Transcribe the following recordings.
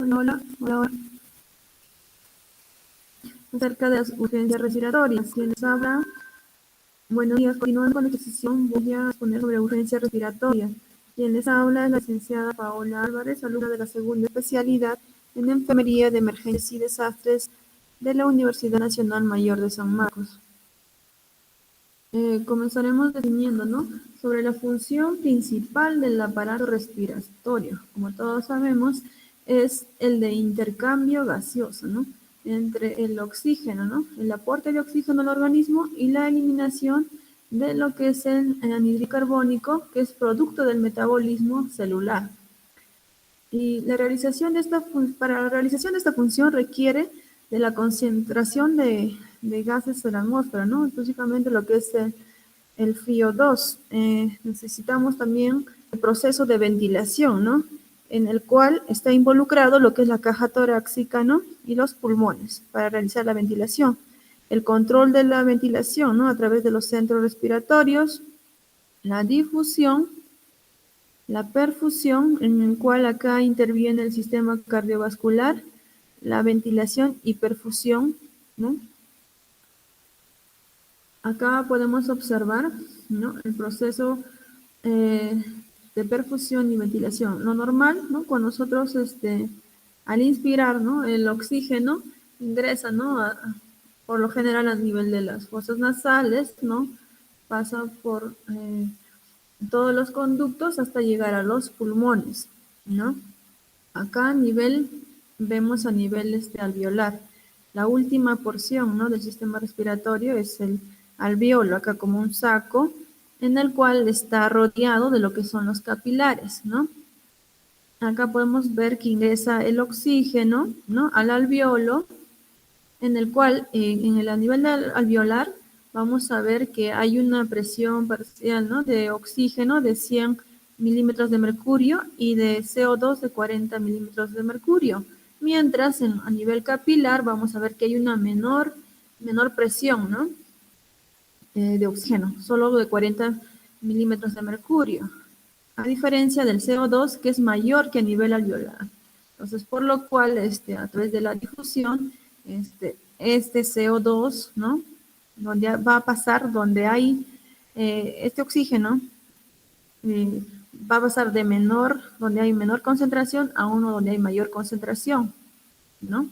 Hola, hola, hola, hola. Acerca de las urgencias respiratorias. Quienes hablan, buenos días, continuando con esta sesión, voy a exponer sobre urgencias respiratorias. Quien les habla es la licenciada Paola Álvarez, alumna de la segunda especialidad en Enfermería de Emergencias y Desastres de la Universidad Nacional Mayor de San Marcos. Comenzaremos definiendo, ¿no?, sobre la función principal del aparato respiratorio. Como todos sabemos, es el de intercambio gaseoso, ¿no?, entre el oxígeno, ¿no?, el aporte de oxígeno al organismo y la eliminación de lo que es el anhídrido carbónico, que es producto del metabolismo celular. Y la realización de para la realización de esta función requiere de la concentración de gases en la atmósfera, ¿no?, específicamente lo que es el FiO2. Necesitamos también el proceso de ventilación, ¿no?, en el cual está involucrado lo que es la caja torácica, ¿no?, y los pulmones para realizar la ventilación. El control de la ventilación, ¿no?, a través de los centros respiratorios, la difusión, la perfusión, en el cual acá interviene el sistema cardiovascular, la ventilación y perfusión, ¿no? Acá podemos observar, ¿no?, el proceso de perfusión y ventilación. Lo normal, ¿no?, cuando nosotros al inspirar, ¿no?, el oxígeno ingresa, ¿no?, por lo general a nivel de las fosas nasales, ¿no?, pasa por todos los conductos hasta llegar a los pulmones, ¿no? Acá vemos a nivel alveolar. La última porción, ¿no?, del sistema respiratorio es el alveolo, acá como un saco, en el cual está rodeado de lo que son los capilares, ¿no? Acá podemos ver que ingresa el oxígeno, ¿no?, al alveolo, en el cual a nivel alveolar vamos a ver que hay una presión parcial, ¿no?, de oxígeno de 100 milímetros de mercurio y de CO2 de 40 milímetros de mercurio, mientras a nivel capilar vamos a ver que hay una menor presión, ¿no?, de oxígeno, solo de 40 milímetros de mercurio, a diferencia del CO2, que es mayor que a nivel alveolar. Entonces, por lo cual, a través de la difusión, este CO2, ¿no?, donde va a pasar, donde hay este oxígeno, va a pasar de donde hay menor concentración, a uno donde hay mayor concentración, ¿no?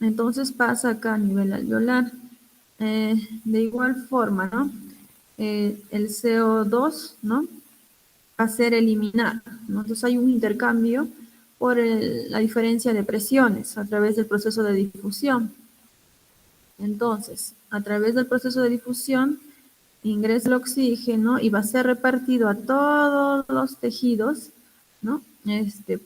Entonces pasa acá a nivel alveolar. De igual forma, ¿no?, el CO2, ¿no?, va a ser eliminado, ¿no? Entonces hay un intercambio por la diferencia de presiones a través del proceso de difusión. Entonces, a través del proceso de difusión, ingresa el oxígeno y va a ser repartido a todos los tejidos, ¿no?,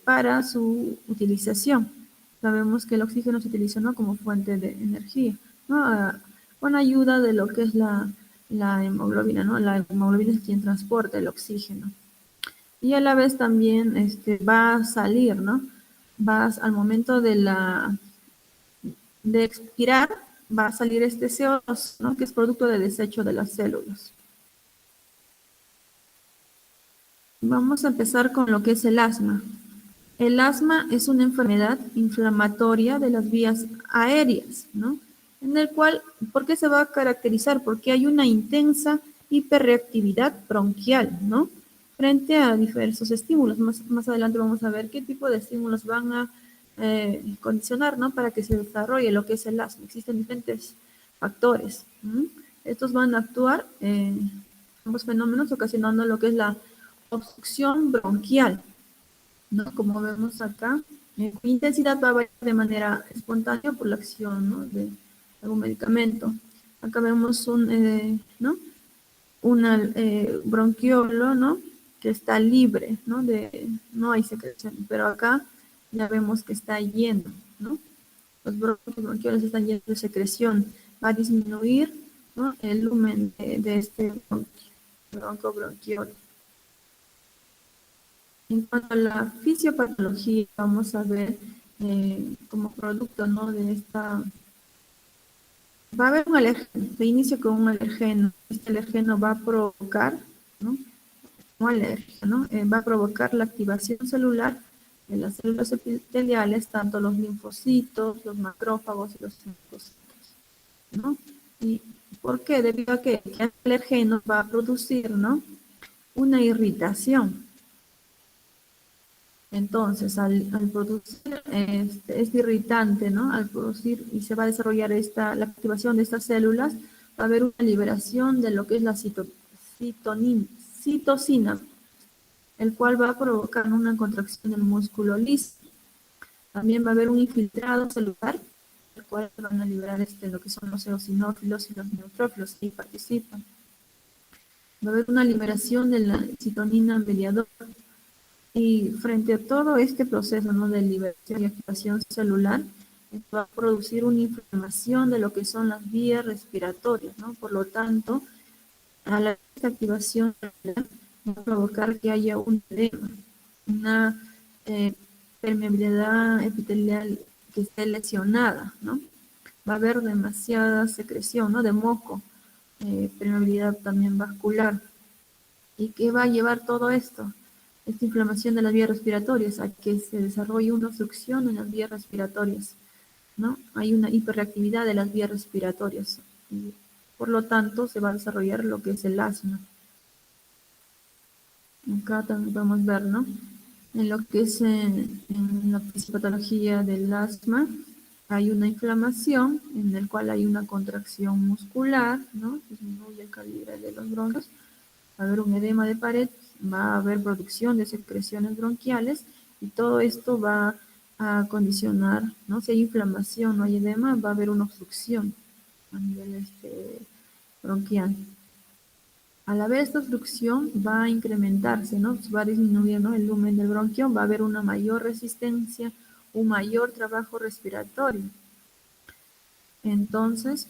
para su utilización. Sabemos que el oxígeno se utiliza, ¿no?, como fuente de energía, ¿no?, con ayuda de lo que es la hemoglobina, ¿no? La hemoglobina es quien transporta el oxígeno. Y a la vez también va a salir, ¿no? Al momento de expirar, va a salir este CO2, ¿no?, que es producto de desecho de las células. Vamos a empezar con lo que es el asma. El asma es una enfermedad inflamatoria de las vías aéreas, ¿no?, en el cual, ¿por qué se va a caracterizar? Porque hay una intensa hiperreactividad bronquial, ¿no?, frente a diversos estímulos. Más adelante vamos a ver qué tipo de estímulos van a condicionar, ¿no?, para que se desarrolle lo que es el asma. Existen diferentes factores. Estos van a actuar, ambos fenómenos, ocasionando lo que es la obstrucción bronquial, ¿no? Como vemos acá, su intensidad va a variar de manera espontánea por la acción, ¿no?, de algún medicamento. Acá vemos ¿no?, bronquiolo, ¿no?, que está libre, ¿no?, no hay secreción, pero acá ya vemos que está lleno, ¿no? Los bronquiolos están llenos de secreción. Va a disminuir, ¿no?, el lumen de este bronquiolo. En cuanto a la fisiopatología, vamos a ver como producto, ¿no?, de esta, va a haber un alergeno, se inicia con un alergeno. Este alergeno va a provocar, ¿no?, una alergia, ¿no?, va a provocar la activación celular de las células epiteliales, tanto los linfocitos, los macrófagos y los linfocitos, ¿no? ¿Y por qué? Debido a que el alergeno va a producir, ¿no?, una irritación. Entonces, al producir este irritante, ¿no?, al producir y se va a desarrollar la activación de estas células, va a haber una liberación de lo que es la citocina, el cual va a provocar una contracción del músculo liso. También va a haber un infiltrado celular, el cual van a liberar lo que son los eosinófilos y los neutrófilos que participan. Va a haber una liberación de la citonina mediadora. Y frente a todo este proceso, ¿no?, de liberación y activación celular, va a producir una inflamación de lo que son las vías respiratorias, ¿no? Por lo tanto, a la activación celular va a provocar que haya un edema, una permeabilidad epitelial que esté lesionada, ¿no? Va a haber demasiada secreción, ¿no?, de moco, permeabilidad también vascular. ¿Y qué va a llevar todo esto? Esta inflamación de las vías respiratorias, a que se desarrolle una obstrucción en las vías respiratorias, ¿no? Hay una hiperreactividad de las vías respiratorias y por lo tanto se va a desarrollar lo que es el asma. Acá también podemos ver, ¿no?, en lo que es en la fisiopatología del asma, hay una inflamación en el cual hay una contracción muscular, ¿no?, disminuye el calibre de los bronquios, va a haber un edema de pared, va a haber producción de secreciones bronquiales y todo esto va a condicionar, ¿no?, si hay inflamación, no hay edema, va a haber una obstrucción a nivel bronquial. Al haber esta obstrucción va a incrementarse, ¿no?, va a disminuir, ¿no?, el lumen del bronquio, va a haber una mayor resistencia, un mayor trabajo respiratorio. Entonces,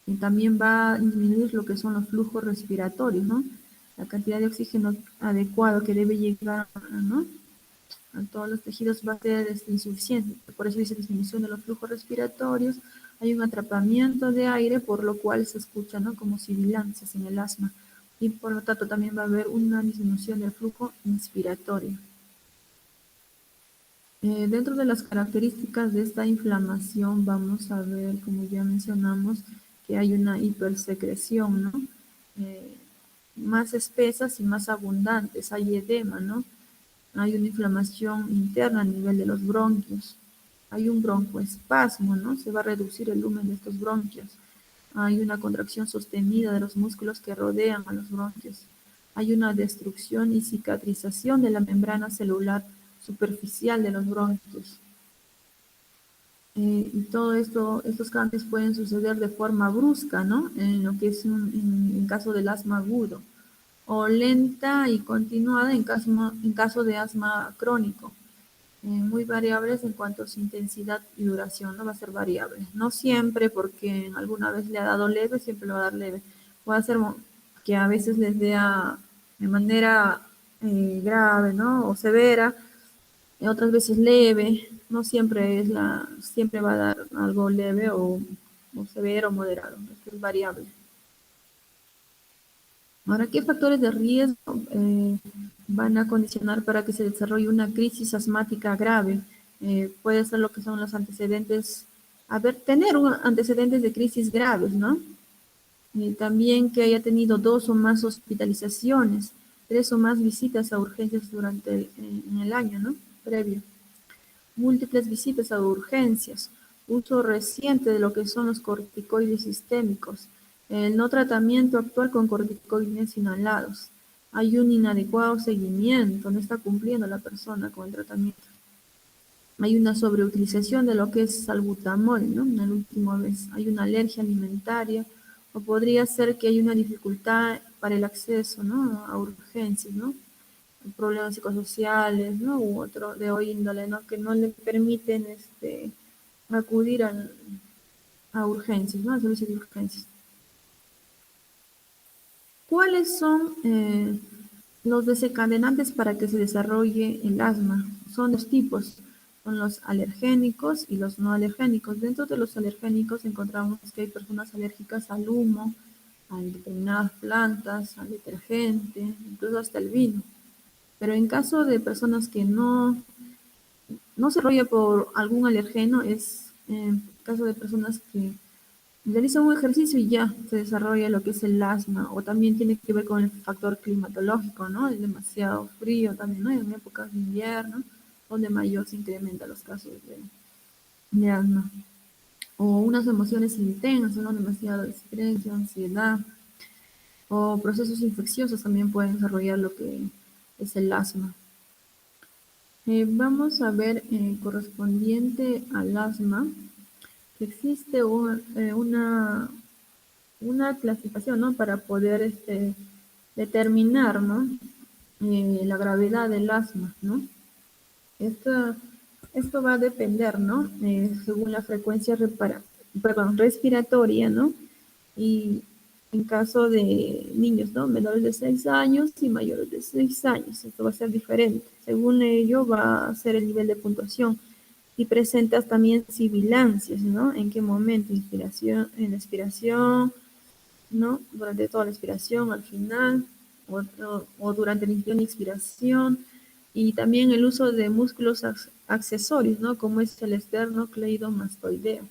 y también va a disminuir lo que son los flujos respiratorios, ¿no?, la cantidad de oxígeno adecuado que debe llegar, ¿no?, a todos los tejidos va a ser insuficiente. Por eso dice disminución de los flujos respiratorios, hay un atrapamiento de aire, por lo cual se escucha, ¿no?, como sibilancias en el asma. Y por lo tanto también va a haber una disminución del flujo inspiratorio. Dentro de las características de esta inflamación vamos a ver, como ya mencionamos, que hay una hipersecreción, ¿no?, más espesas y más abundantes, hay edema, ¿no?, hay una inflamación interna a nivel de los bronquios, hay un broncoespasmo, ¿no?, se va a reducir el lumen de estos bronquios, hay una contracción sostenida de los músculos que rodean a los bronquios, hay una destrucción y cicatrización de la membrana celular superficial de los bronquios. Y todo esto, estos cambios pueden suceder de forma brusca, ¿no?, en lo que es en caso del asma agudo, o lenta y continuada en caso de asma crónico. Muy variables en cuanto a su intensidad y duración, no va a ser variable. No siempre, porque alguna vez le ha dado leve, siempre le va a dar leve. Puede ser que a veces les dé de manera grave, ¿no?, o severa, y otras veces leve. No siempre siempre va a dar algo leve o severo o moderado. Esto es variable. Ahora, ¿qué factores de riesgo van a condicionar para que se desarrolle una crisis asmática grave? Puede ser lo que son los antecedentes, tener antecedentes de crisis graves, ¿no? También que haya tenido 2 o más hospitalizaciones, 3 o más visitas a urgencias durante en el año, ¿no?, previo. Múltiples visitas a urgencias, uso reciente de lo que son los corticoides sistémicos, el no tratamiento actual con corticoides inhalados, hay un inadecuado seguimiento, no está cumpliendo la persona con el tratamiento, hay una sobreutilización de lo que es salbutamol, ¿no?, en la última vez, hay una alergia alimentaria, o podría ser que hay una dificultad para el acceso, ¿no?, a urgencias, ¿no?, problemas psicosociales, ¿no?, u otro de índole, ¿no?, que no le permiten acudir a urgencias, ¿no?, al servicio de urgencias. ¿Cuáles son los desencadenantes para que se desarrolle el asma? Son 2 tipos, son los alergénicos y los no alergénicos. Dentro de los alergénicos encontramos que hay personas alérgicas al humo, a determinadas plantas, al detergente, incluso hasta el vino. Pero en caso de personas que no no se desarrolla por algún alergeno, es en caso de personas que realizan un ejercicio y ya se desarrolla lo que es el asma, o también tiene que ver con el factor climatológico, ¿no? Es demasiado frío también, ¿no? En épocas de invierno, donde mayor se incrementan los casos de asma. O unas emociones intensas, ¿no? Demasiado estrés, ansiedad, o procesos infecciosos también pueden desarrollar lo que es el asma. Vamos a ver correspondiente al asma, que existe una clasificación, ¿no? Para poder determinar, ¿no? La gravedad del asma, ¿no? Esto, esto va a depender, ¿no? Según la frecuencia respiratoria, ¿no? Y en caso de niños, ¿no? Menores de 6 años y mayores de 6 años, esto va a ser diferente. Según ello va a ser el nivel de puntuación. Y presentas también sibilancias, ¿no? En qué momento, inspiración, en la expiración, ¿no? Durante toda la expiración, al final, o durante la inspiración y expiración, y también el uso de músculos accesorios, ¿no? Como es el esternocleidomastoideo.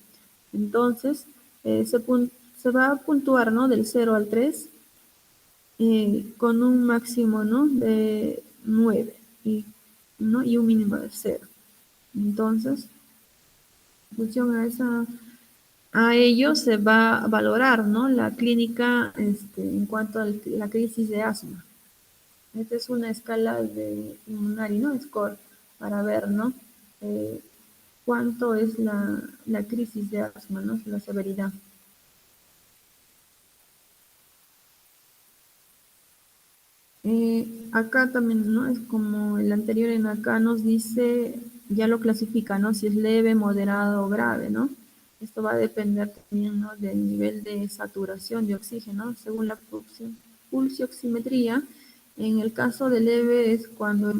Entonces, se va a puntuar, ¿no? Del 0 al 3, con un máximo, ¿no? De 9, ¿no? Y un mínimo de 0. Entonces, en función a ello se va a valorar, ¿no? La clínica en cuanto a la crisis de asma. Esta es una escala de Inari, ¿no? Score, para ver, ¿no? Eh, cuánto es la crisis de asma, ¿no? La severidad. Acá también, ¿no? Es como el anterior, en acá nos dice, ya lo clasifica, ¿no? Si es leve, moderado o grave, ¿no? Esto va a depender también, ¿no? Del nivel de saturación de oxígeno, según la pulsioximetría. En el caso de leve es cuando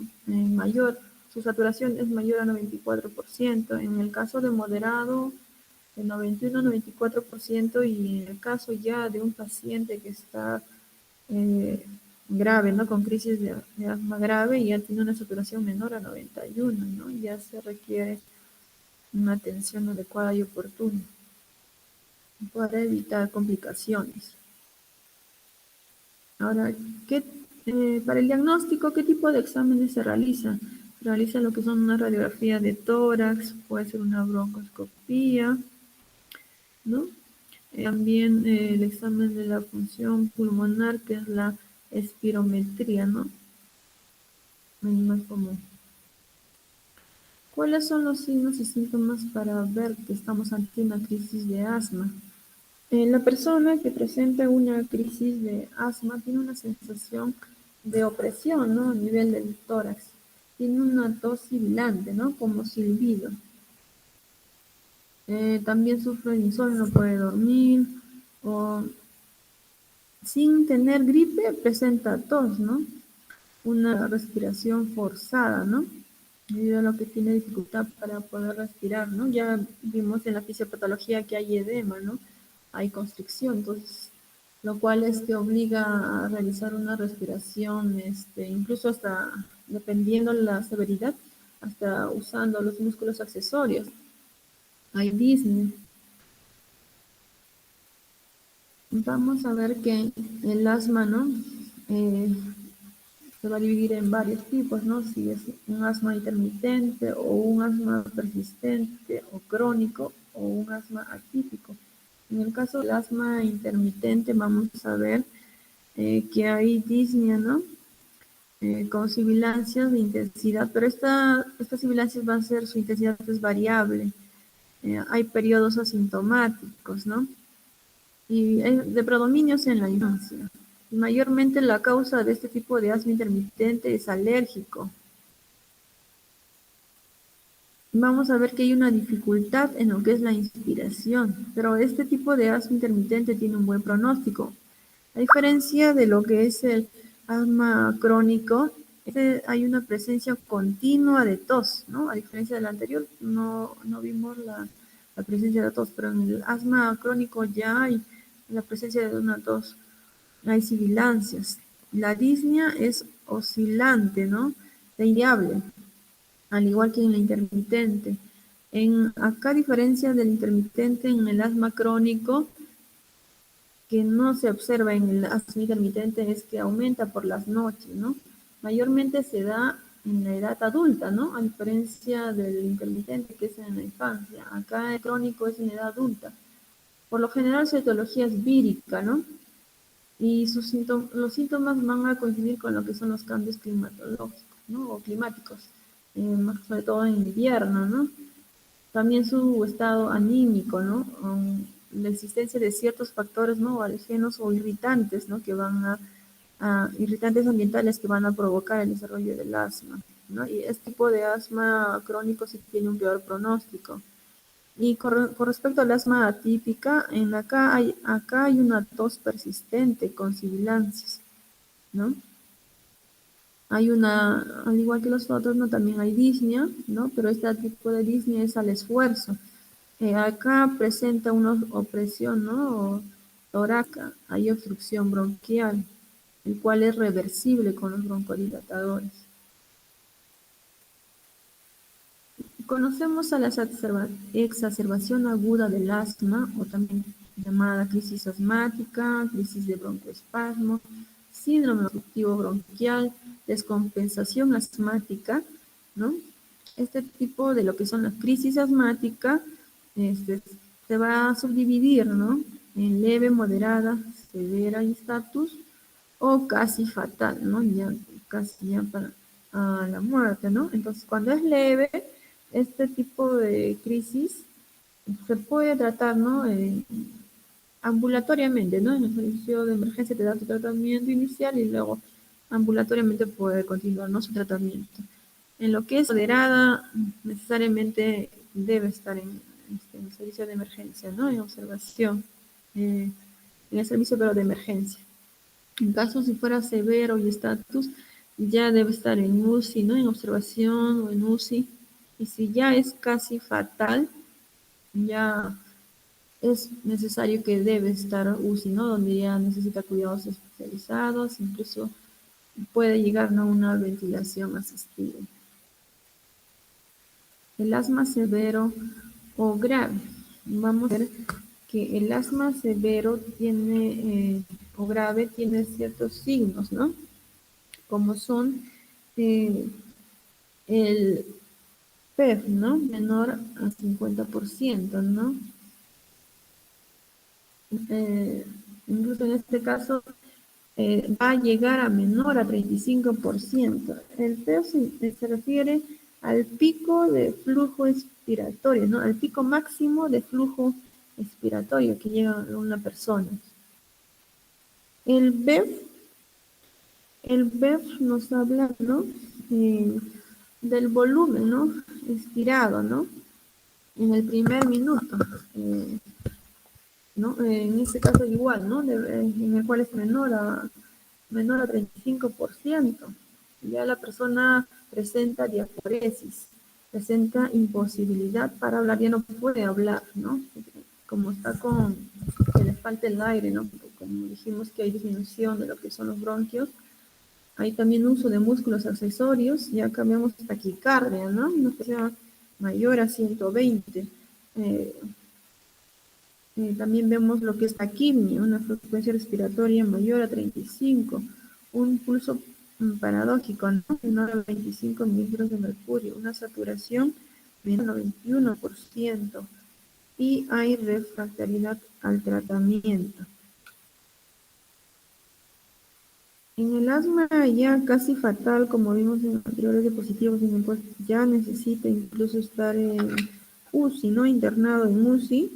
su saturación es mayor a 94%. En el caso de moderado, de 91 a 94%, y en el caso ya de un paciente que está eh, grave, ¿no? Con crisis de asma grave, y ya tiene una saturación menor a 91, ¿no? Ya se requiere una atención adecuada y oportuna para evitar complicaciones. Ahora, para el diagnóstico, ¿qué tipo de exámenes se realiza? Se realiza lo que son una radiografía de tórax, puede ser una broncoscopía, ¿no? También el examen de la función pulmonar, que es la espirometría, ¿no? Es más común. ¿Cuáles son los signos y síntomas para ver que estamos ante una crisis de asma? La persona que presenta una crisis de asma tiene una sensación de opresión, ¿no? A nivel del tórax. Tiene una tos sibilante, ¿no? Como silbido. También sufre de insomnio, no puede dormir, o sin tener gripe presenta tos, ¿no? Una respiración forzada, ¿no? Debido a lo que tiene dificultad para poder respirar, ¿no? Ya vimos en la fisiopatología que hay edema, ¿no? Hay constricción, entonces, lo cual obliga a realizar una respiración, incluso hasta, dependiendo la severidad, hasta usando los músculos accesorios. Hay disney. Vamos a ver que el asma, ¿no? Eh, Se va a dividir en varios tipos, ¿no? Si es un asma intermitente o un asma persistente o crónico o un asma atípico. En el caso del asma intermitente vamos a ver que hay disnea, ¿no? Con sibilancias de intensidad, pero estas sibilancias van a ser, su intensidad es variable. Hay periodos asintomáticos, ¿no? Y de predominios en la infancia. Mayormente la causa de este tipo de asma intermitente es alérgico. Vamos a ver que hay una dificultad en lo que es la inspiración, pero este tipo de asma intermitente tiene un buen pronóstico. A diferencia de lo que es el asma crónico, hay una presencia continua de tos, ¿no? A diferencia del anterior, no vimos la presencia de tos, pero en el asma crónico ya hay la presencia de una tos, hay sibilancias. La disnea es oscilante, ¿no? Es variable. al igual que en la intermitente. Acá, a diferencia del intermitente, en el asma crónico, que no se observa en el asma intermitente es que aumenta por las noches, ¿no? Mayormente se da en la edad adulta, ¿no? A diferencia del intermitente que es en la infancia. Acá el crónico es en la edad adulta. Por lo general su etiología es vírica, ¿no? Y los síntomas van a coincidir con lo que son los cambios climatológicos, ¿no? O climáticos, más sobre todo en invierno, ¿no? También su estado anímico, ¿no? La existencia de ciertos factores, ¿no? Alergenos o irritantes, ¿no? Que van a irritantes ambientales que van a provocar el desarrollo del asma, ¿no? Y este tipo de asma crónico sí tiene un peor pronóstico. Y con respecto al asma atípica, acá hay una tos persistente con sibilancias, ¿no? Hay al igual que los otros, ¿no? También hay disnea, ¿no? Pero este tipo de disnea es al esfuerzo. Acá presenta una opresión, ¿no? Torácica, hay obstrucción bronquial, el cual es reversible con los broncodilatadores. Conocemos a la exacerbación aguda del asma, o también llamada crisis asmática, crisis de broncoespasmo, síndrome obstructivo bronquial, descompensación asmática, ¿no? Este tipo de lo que son las crisis asmáticas se va a subdividir, ¿no? En leve, moderada, severa y status, o casi fatal, ¿no? Ya casi ya para la muerte, ¿no? Entonces, cuando es leve, este tipo de crisis se puede tratar, ¿no? Ambulatoriamente, ¿no? En el servicio de emergencia te da tu tratamiento inicial y luego ambulatoriamente puede continuar, ¿no? Su tratamiento. En lo que es moderada, necesariamente debe estar en el servicio de emergencia, ¿no? En observación, en el servicio pero de emergencia. En caso si fuera severo y estatus, ya debe estar en UCI, ¿no? En observación o en UCI. Y si ya es casi fatal, ya es necesario que debe estar UCI, ¿no? Donde ya necesita cuidados especializados, incluso puede llegar a una ventilación asistida. El asma severo o grave. Vamos a ver que el asma severo o grave tiene ciertos signos, ¿no? Como son eh, el PEF, ¿no? Menor a 50%, ¿no? Eh, Incluso en este caso va a llegar a menor a 35%. El PEF se refiere al pico de flujo expiratorio, ¿no? Al pico máximo de flujo expiratorio que llega a una persona. El BEF, el BEF nos habla, ¿no? Del volumen, ¿no? Expirado, ¿no? En el primer minuto, ¿no? En este caso igual, ¿no? En el cual es menor a 35%. Ya la persona presenta diaforesis, presenta imposibilidad para hablar, ya no puede hablar, ¿no? Como está que le falta el aire, ¿no? Como dijimos que hay disminución de lo que son los bronquios, hay también uso de músculos accesorios, ya cambiamos taquicardia, ¿no? Una frecuencia mayor a 120. Eh, También vemos lo que es taquimia, una frecuencia respiratoria mayor a 35, un pulso paradójico, ¿no? Menor a 25 milímetros de mercurio, una saturación menor a 91%, y hay refractariedad al tratamiento. En el asma ya casi fatal, como vimos en anteriores diapositivas, en el cual ya necesita incluso estar en UCI, ¿no? Internado en UCI.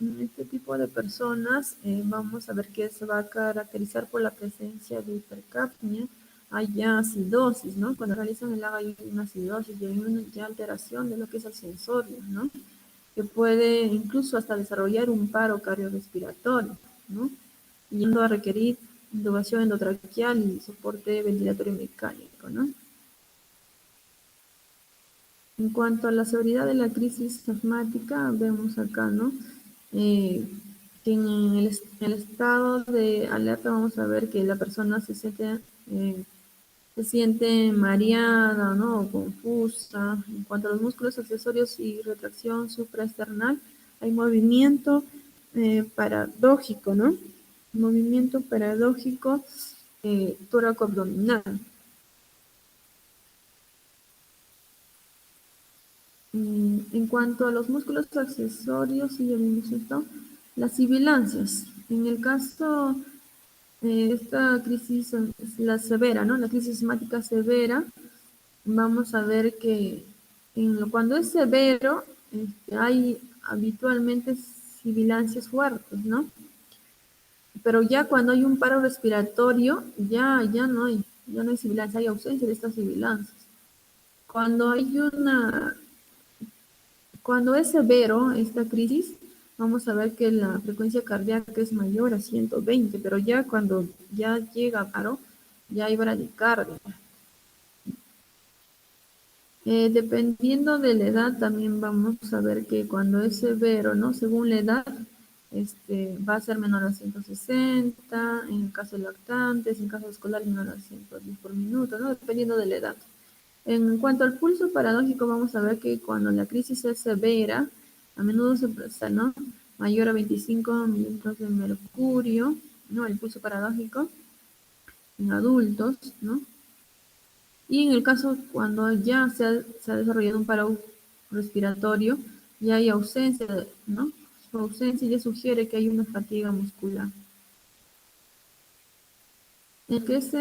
En este tipo de personas vamos a ver que se va a caracterizar por la presencia de hipercapnia, hay ya acidosis, ¿no? Cuando realizan el AGA hay una acidosis y hay una ya alteración de lo que es el sensorio, ¿no? Que puede incluso hasta desarrollar un paro cardiorrespiratorio, ¿no? Yendo a requerir intubación endotraqueal y soporte ventilatorio mecánico, ¿no? En cuanto a la severidad de la crisis asmática, vemos acá, ¿no? Que en el estado de alerta vamos a ver que la persona se siente se siente mareada, ¿no? O confusa. En cuanto a los músculos accesorios y retracción supraesternal, hay movimiento paradójico, ¿no? Movimiento paradójico tóraco-abdominal. En cuanto a los músculos accesorios, y ya vimos esto, las sibilancias. En el caso esta crisis, la severa, ¿no? La crisis asmática severa, vamos a ver que cuando es severo, hay habitualmente sibilancias fuertes, ¿no? Pero ya cuando hay un paro respiratorio, ya no hay sibilancia, hay ausencia de estas sibilancias. Cuando es severo esta crisis, vamos a ver que la frecuencia cardíaca es mayor a 120, pero ya cuando ya llega a paro, ya hay bradicardia. Dependiendo de la edad, también vamos a ver que cuando es severo, ¿no? Según la edad, va a ser menor a 160, en caso de lactantes, en caso escolar menor a 110 por minuto, ¿no? Dependiendo de la edad. En cuanto al pulso paradójico, vamos a ver que cuando la crisis es severa, a menudo se presenta, ¿no? Mayor a 25 milímetros de mercurio, ¿no? El pulso paradójico en adultos, ¿no? Y en el caso cuando ya se ha desarrollado un paro respiratorio, ya hay ausencia, ¿no? Su ausencia ya sugiere que hay una fatiga muscular. El que es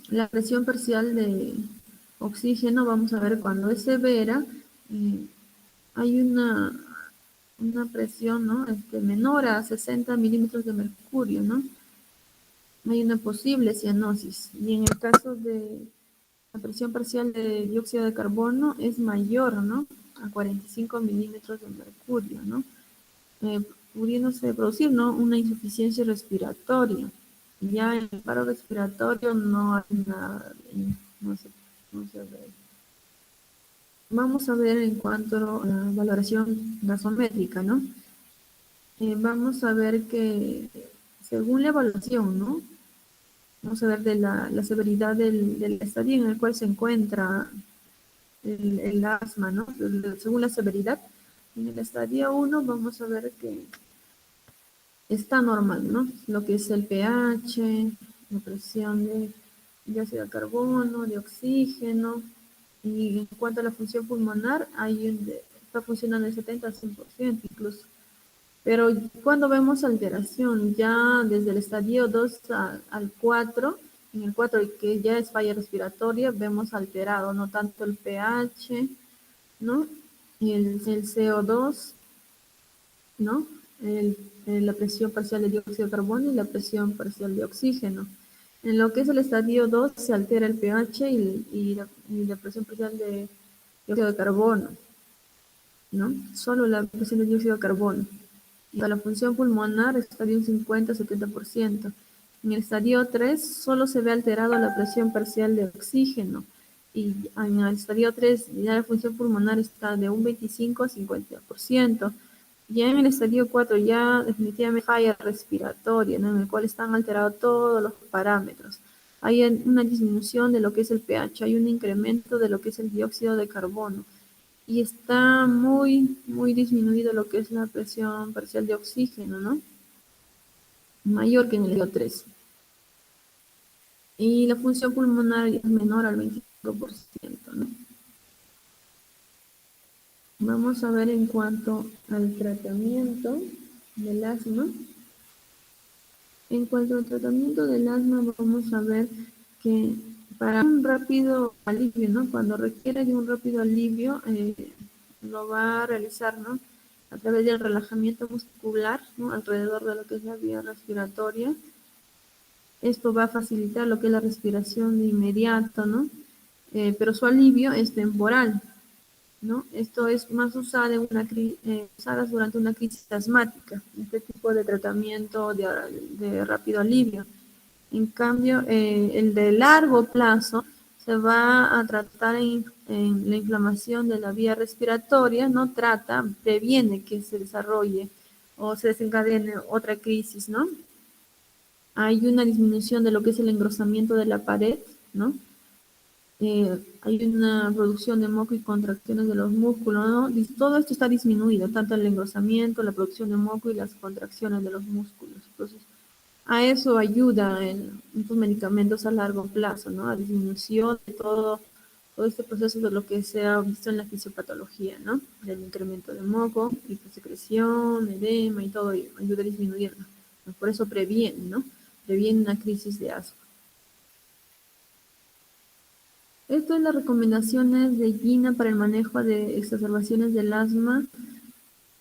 la presión parcial de oxígeno, vamos a ver cuando es severa, hay una presión, ¿no? Menor a 60 milímetros de mercurio, ¿no? Hay una posible cianosis. Y en el caso de la presión parcial de dióxido de carbono es mayor, ¿no? A 45 milímetros de mercurio, ¿no? Pudiéndose producir, ¿no? Una insuficiencia respiratoria. Ya en el paro respiratorio no hay nada, no se ve. Vamos a ver en cuanto a la valoración gasométrica, ¿no? Vamos a ver que según la evaluación, ¿no? Vamos a ver de la severidad del estadio en el cual se encuentra el asma, ¿no? Según la severidad, en el estadio 1 vamos a ver que está normal, ¿no? Lo que es el pH, la presión de dióxido de carbono, de oxígeno, y en cuanto a la función pulmonar, está funcionando el 70 al 100% incluso. Pero cuando vemos alteración ya desde el estadio 2 al 4, en el 4 que ya es falla respiratoria, vemos alterado no tanto el pH, ¿no? Y el CO2, ¿no? La presión parcial de dióxido de carbono y la presión parcial de oxígeno. En lo que es el estadio 2 se altera el pH y la presión parcial de dióxido de carbono, ¿no? Solo la presión de dióxido de carbono. Y para la función pulmonar está de un 50-70%. En el estadio 3 solo se ve alterado la presión parcial de oxígeno. Y en el estadio 3 ya la función pulmonar está de un 25-50%. Ya en el estadio 4 ya definitivamente falla respiratoria, ¿no? En el cual están alterados todos los parámetros. Hay una disminución de lo que es el pH, hay un incremento de lo que es el dióxido de carbono y está muy disminuido lo que es la presión parcial de oxígeno, ¿no? Mayor que en el DO3. Y la función pulmonar es menor al 25%, ¿no? Vamos a ver en cuanto al tratamiento del asma. En cuanto al tratamiento del asma, vamos a ver que para un rápido alivio, ¿no? Cuando requiere de un rápido alivio, lo va a realizar, ¿no? A través del relajamiento muscular, ¿no? Alrededor de lo que es la vía respiratoria. Esto va a facilitar lo que es la respiración de inmediato, ¿no? Pero su alivio es temporal, ¿no? Esto es más usado usadas durante una crisis asmática, este tipo de tratamiento de rápido alivio. En cambio, el de largo plazo se va a tratar en la inflamación de la vía respiratoria, no previene que se desarrolle o se desencadene otra crisis, ¿no? Hay una disminución de lo que es el engrosamiento de la pared, ¿no? hay una producción de moco y contracciones de los músculos, ¿no? Todo esto está disminuido, tanto el engrosamiento, la producción de moco y las contracciones de los músculos. Entonces, a eso ayuda en estos medicamentos a largo plazo, ¿no? A disminución de todo este proceso de lo que se ha visto en la fisiopatología, ¿no? Del incremento de moco, hiposecreción, edema y todo ello, ayuda a disminuirlo. Por eso previene, ¿no? Previene una crisis de asma. Esto es las recomendaciones de Gina para el manejo de exacerbaciones del asma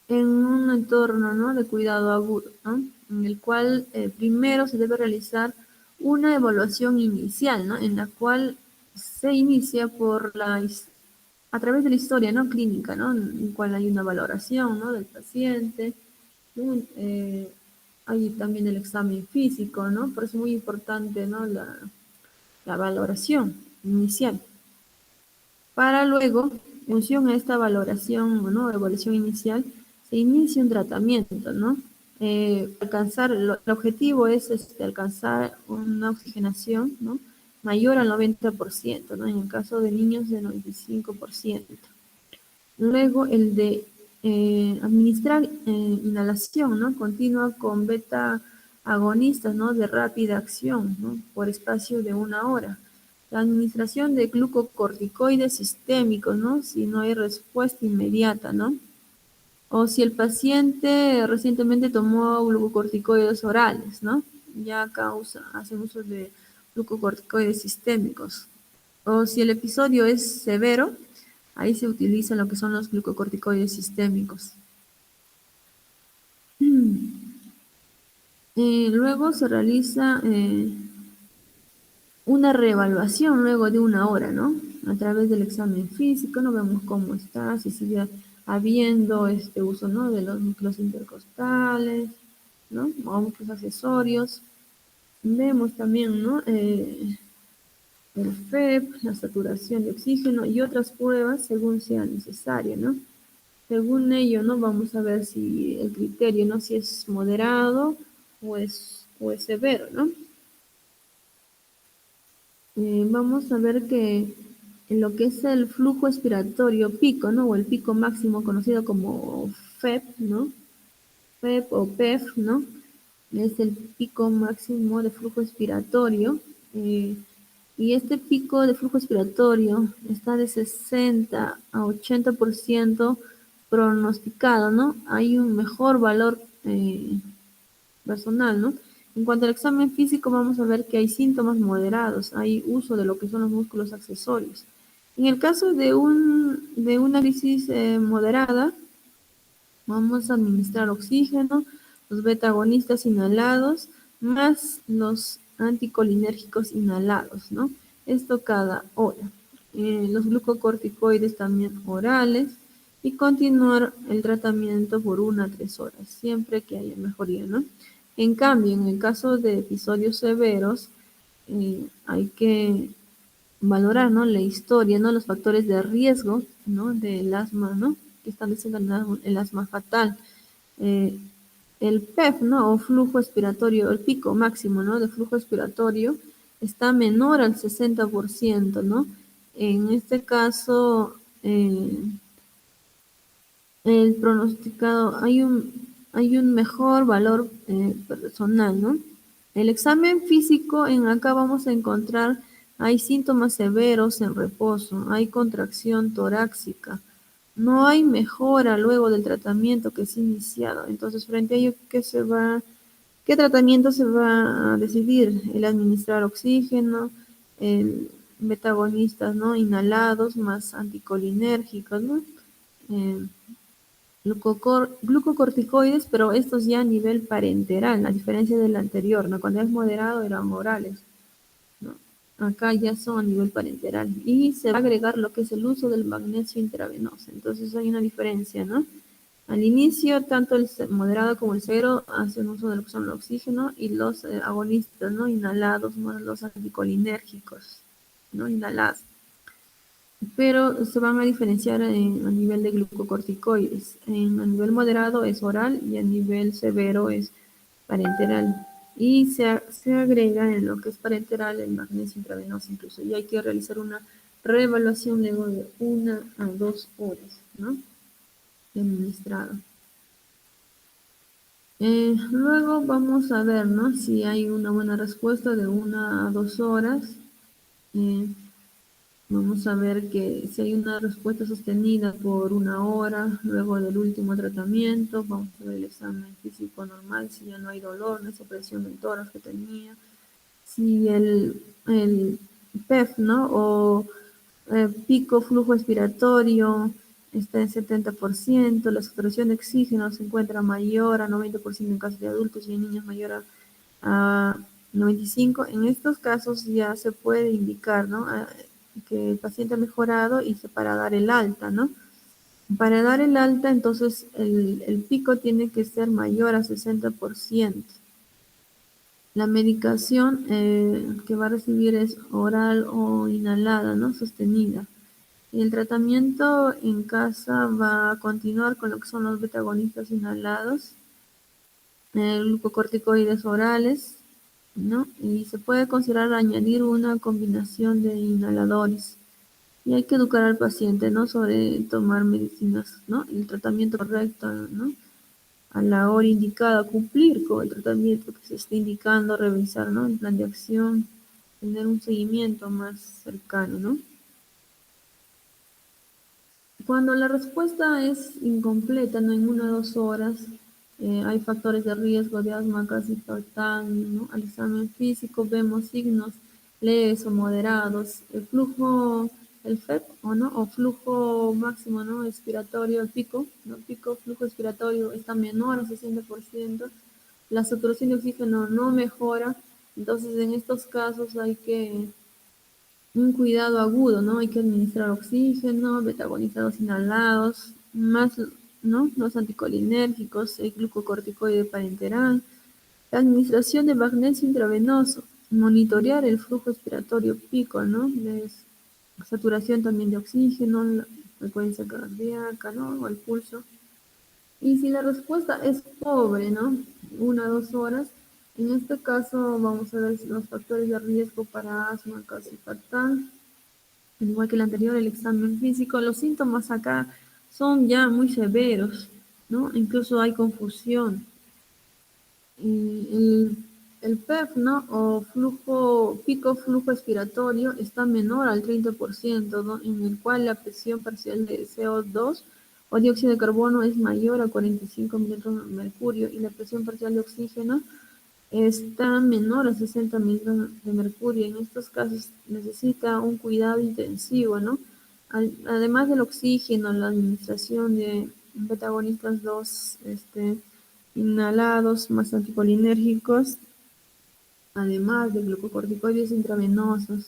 en un entorno, ¿no?, de cuidado agudo, ¿no?, en el cual primero se debe realizar una evaluación inicial, ¿no?, en la cual se inicia a través de la historia, ¿no?, clínica, ¿no?, en la cual hay una valoración, ¿no?, del paciente, ¿no? Hay también el examen físico, ¿no?, por eso es muy importante, ¿no?, la valoración inicial. Para luego, en función a esta valoración, ¿no?, evaluación inicial, se inicia un tratamiento, ¿no? El objetivo es alcanzar una oxigenación, ¿no?, mayor al 90%, ¿no? En el caso de niños, de 95%. Luego, el de administrar inhalación, ¿no?, continua con beta agonistas, ¿no?, de rápida acción, ¿no?, por espacio de 1 hora. La administración de glucocorticoides sistémicos, ¿no?, si no hay respuesta inmediata, ¿no? O si el paciente recientemente tomó glucocorticoides orales, ¿no? Ya acá hacen uso de glucocorticoides sistémicos. O si el episodio es severo, ahí se utilizan lo que son los glucocorticoides sistémicos. Luego se realiza una reevaluación luego de 1 hora, ¿no? A través del examen físico, ¿no? Vemos cómo está, si sigue habiendo este uso, ¿no?, de los núcleos intercostales, ¿no?, o muchos accesorios. Vemos también, ¿no?, el FEP, la saturación de oxígeno y otras pruebas según sea necesario, ¿no? Según ello, ¿no?, vamos a ver si el criterio, ¿no?, si es moderado o es severo, ¿no? Vamos a ver que en lo que es el flujo expiratorio pico, ¿no?, o el pico máximo conocido como FEP, ¿no?, FEP o PEF, ¿no?, es el pico máximo de flujo expiratorio, y este pico de flujo expiratorio está de 60 a 80% pronosticado, ¿no? Hay un mejor valor personal, ¿no? En cuanto al examen físico, vamos a ver que hay síntomas moderados, hay uso de lo que son los músculos accesorios. En el caso de una crisis moderada, vamos a administrar oxígeno, los beta-agonistas inhalados, más los anticolinérgicos inhalados, ¿no? Esto cada hora. Los glucocorticoides también orales y continuar el tratamiento por 1 a 3 horas, siempre que haya mejoría, ¿no? En cambio, en el caso de episodios severos, hay que valorar, ¿no?, la historia, ¿no?, los factores de riesgo, ¿no?, del asma, ¿no?, que están desencadenando el asma fatal. Eh, el PEF, ¿no?, o flujo expiratorio, el pico máximo, ¿no?, de flujo expiratorio está menor al 60%, ¿no? En este caso, el pronosticado, hay un mejor valor personal, ¿no? El examen físico, en acá vamos a encontrar, hay síntomas severos en reposo, hay contracción torácica, no hay mejora luego del tratamiento que se ha iniciado. Entonces, frente a ello, ¿qué tratamiento se va a decidir? El administrar oxígeno, el metagonistas, ¿no?, inhalados, más anticolinérgicos, ¿no? Eh, Glucocorticoides, pero estos ya a nivel parenteral, a diferencia del anterior, ¿no? Cuando es moderado eran orales, ¿no? Acá ya son a nivel parenteral. Y se va a agregar lo que es el uso del magnesio intravenoso. Entonces hay una diferencia, ¿no? Al inicio, tanto el moderado como el severo hacen uso de lo que son el oxígeno y los agonistas, ¿no?, inhalados, más los anticolinérgicos, ¿no?, inhalados, pero se van a diferenciar a nivel de glucocorticoides. A nivel moderado es oral y a nivel severo es parenteral. Y se agrega en lo que es parenteral el magnesio intravenoso incluso. Y hay que realizar una reevaluación luego de 1 a 2 horas, ¿no? De administrado. Luego vamos a ver, ¿no? Si hay una buena respuesta de 1 a 2 horas. Vamos a ver que si hay una respuesta sostenida por 1 hora, luego del último tratamiento, vamos a ver el examen físico normal, si ya no hay dolor, no esa presión del tórax que tenía, si el PEF, ¿no? O pico flujo expiratorio está en 70%, la saturación de oxígeno se encuentra mayor a 90% en casos de adultos y en niños mayor a 95%. En estos casos ya se puede indicar, ¿no? Que el paciente ha mejorado y para dar el alta, ¿no? Para dar el alta, entonces el pico tiene que ser mayor a 60%. La medicación que va a recibir es oral o inhalada, ¿no? Sostenida. Y el tratamiento en casa va a continuar con lo que son los beta-agonistas inhalados, glucocorticoides orales, ¿no? Y se puede considerar añadir una combinación de inhaladores. Y hay que educar al paciente, ¿no? Sobre tomar medicinas, ¿no? El tratamiento correcto, ¿no? A la hora indicada, cumplir con el tratamiento que se está indicando, revisar, ¿no? El plan de acción, tener un seguimiento más cercano, ¿no? Cuando la respuesta es incompleta, no en 1 o 2 horas, hay factores de riesgo de asma casi total, ¿no? Al examen físico vemos signos leves o moderados, el flujo, el FEP o no, o flujo máximo, ¿no? Expiratorio, el pico, ¿no? Pico, flujo expiratorio está menor a 60%, la saturación de oxígeno no mejora, entonces en estos casos hay que un cuidado agudo, ¿no? Hay que administrar oxígeno, betagonizados inhalados, más, ¿no? Los anticolinérgicos, el glucocorticoide parenteral, la administración de magnesio intravenoso, monitorear el flujo expiratorio pico, ¿no? Saturación también de oxígeno, la frecuencia cardíaca, ¿no? O el pulso. Y si la respuesta es pobre, ¿no? 1 a 2 horas, en este caso vamos a ver los factores de riesgo para asma casi fatal, al igual que el anterior, el examen físico. Los síntomas acá son ya muy severos, ¿no? Incluso hay confusión. El PEF, ¿no? O pico flujo expiratorio está menor al 30%, ¿no? En el cual la presión parcial de CO2 o dióxido de carbono es mayor a 45 mililitros de mercurio y la presión parcial de oxígeno está menor a 60 mililitros de mercurio. En estos casos necesita un cuidado intensivo, ¿no? Además del oxígeno, la administración de beta-agonistas 2 inhalados más anticolinérgicos, además de glucocorticoides intravenosos.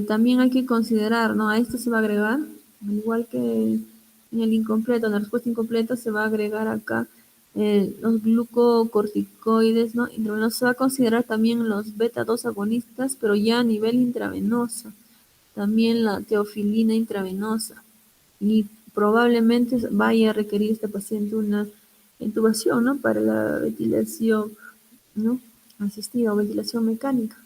También hay que considerar, ¿no? A esto se va a agregar, al igual que en el incompleto, en la respuesta incompleta se va a agregar acá los glucocorticoides, ¿no? Intravenosos. Se va a considerar también los beta-2 agonistas, pero ya a nivel intravenoso. También la teofilina intravenosa. Y probablemente vaya a requerir este paciente una intubación, ¿no? Para la ventilación, ¿no? Asistida o ventilación mecánica.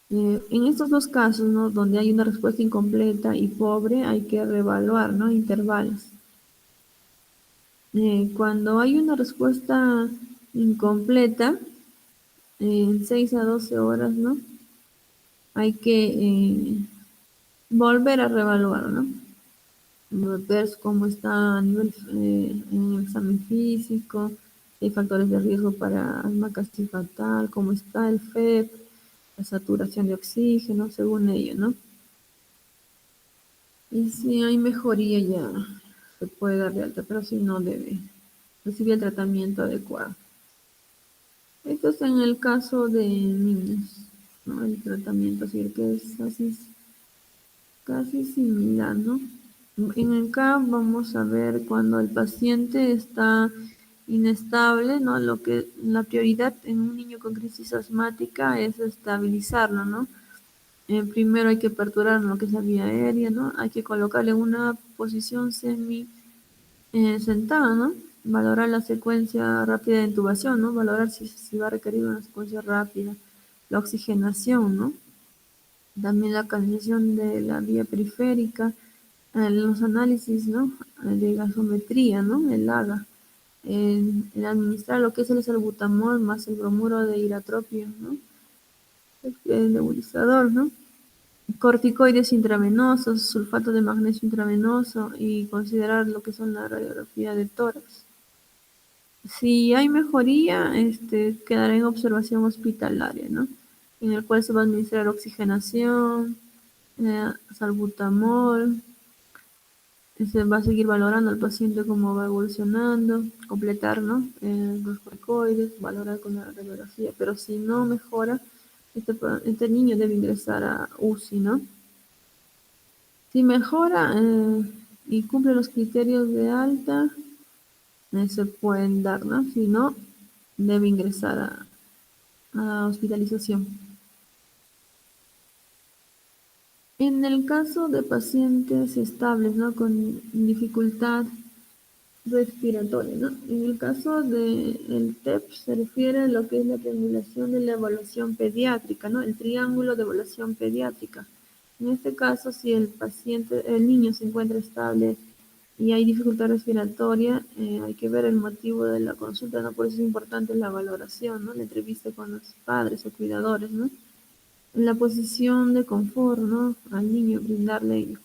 En estos dos casos, ¿no? Donde hay una respuesta incompleta y pobre, hay que reevaluar, ¿no? Intervalos. Cuando hay una respuesta incompleta, en 6 a 12 horas, ¿no? Hay que volver a reevaluar, ¿no? Ver cómo está a nivel en el examen físico, si hay factores de riesgo para asma casi fatal, cómo está el FEP, la saturación de oxígeno, según ello, ¿no? Y si hay mejoría ya se puede dar de alta, pero si no debe recibir el tratamiento adecuado. Esto es en el caso de niños, ¿no? El tratamiento, así que es así, casi similar, ¿no? En el CAP vamos a ver cuando el paciente está inestable, ¿no? Lo que la prioridad en un niño con crisis asmática es estabilizarlo, ¿no? Primero hay que aperturar lo que es la vía aérea, ¿no? Hay que colocarle en una posición semi sentada, ¿no? Valorar la secuencia rápida de intubación, ¿no? Valorar si va a requerir una secuencia rápida. La oxigenación, ¿no? también la canalización de la vía periférica, los análisis, ¿no? De gasometría, ¿no? El AGA, el administrar lo que es el salbutamol más el bromuro de hiratropio, ¿no? El nebulizador, ¿no? Corticoides intravenosos, sulfato de magnesio intravenoso y considerar lo que son la radiografía de tórax. Si hay mejoría, quedará en observación hospitalaria, ¿no? En el cual se va a administrar oxigenación, salbutamol, se va a seguir valorando al paciente cómo va evolucionando, completar, ¿no? Los corticoides, valorar con la radiografía, pero si no mejora, este niño debe ingresar a UCI, ¿no? Si mejora y cumple los criterios de alta, se pueden dar, ¿no? Si no, debe ingresar a hospitalización. En el caso de pacientes estables, ¿no? Con dificultad respiratoria, ¿no? En el caso del TEP se refiere a lo que es la triangulación de la evaluación pediátrica, ¿no? El triángulo de evaluación pediátrica. En este caso, si el niño se encuentra estable y hay dificultad respiratoria, hay que ver el motivo de la consulta, ¿no? Por eso es importante la valoración, ¿no? La entrevista con los padres o cuidadores, ¿no? La posición de confort, ¿no? Al niño, brindarle,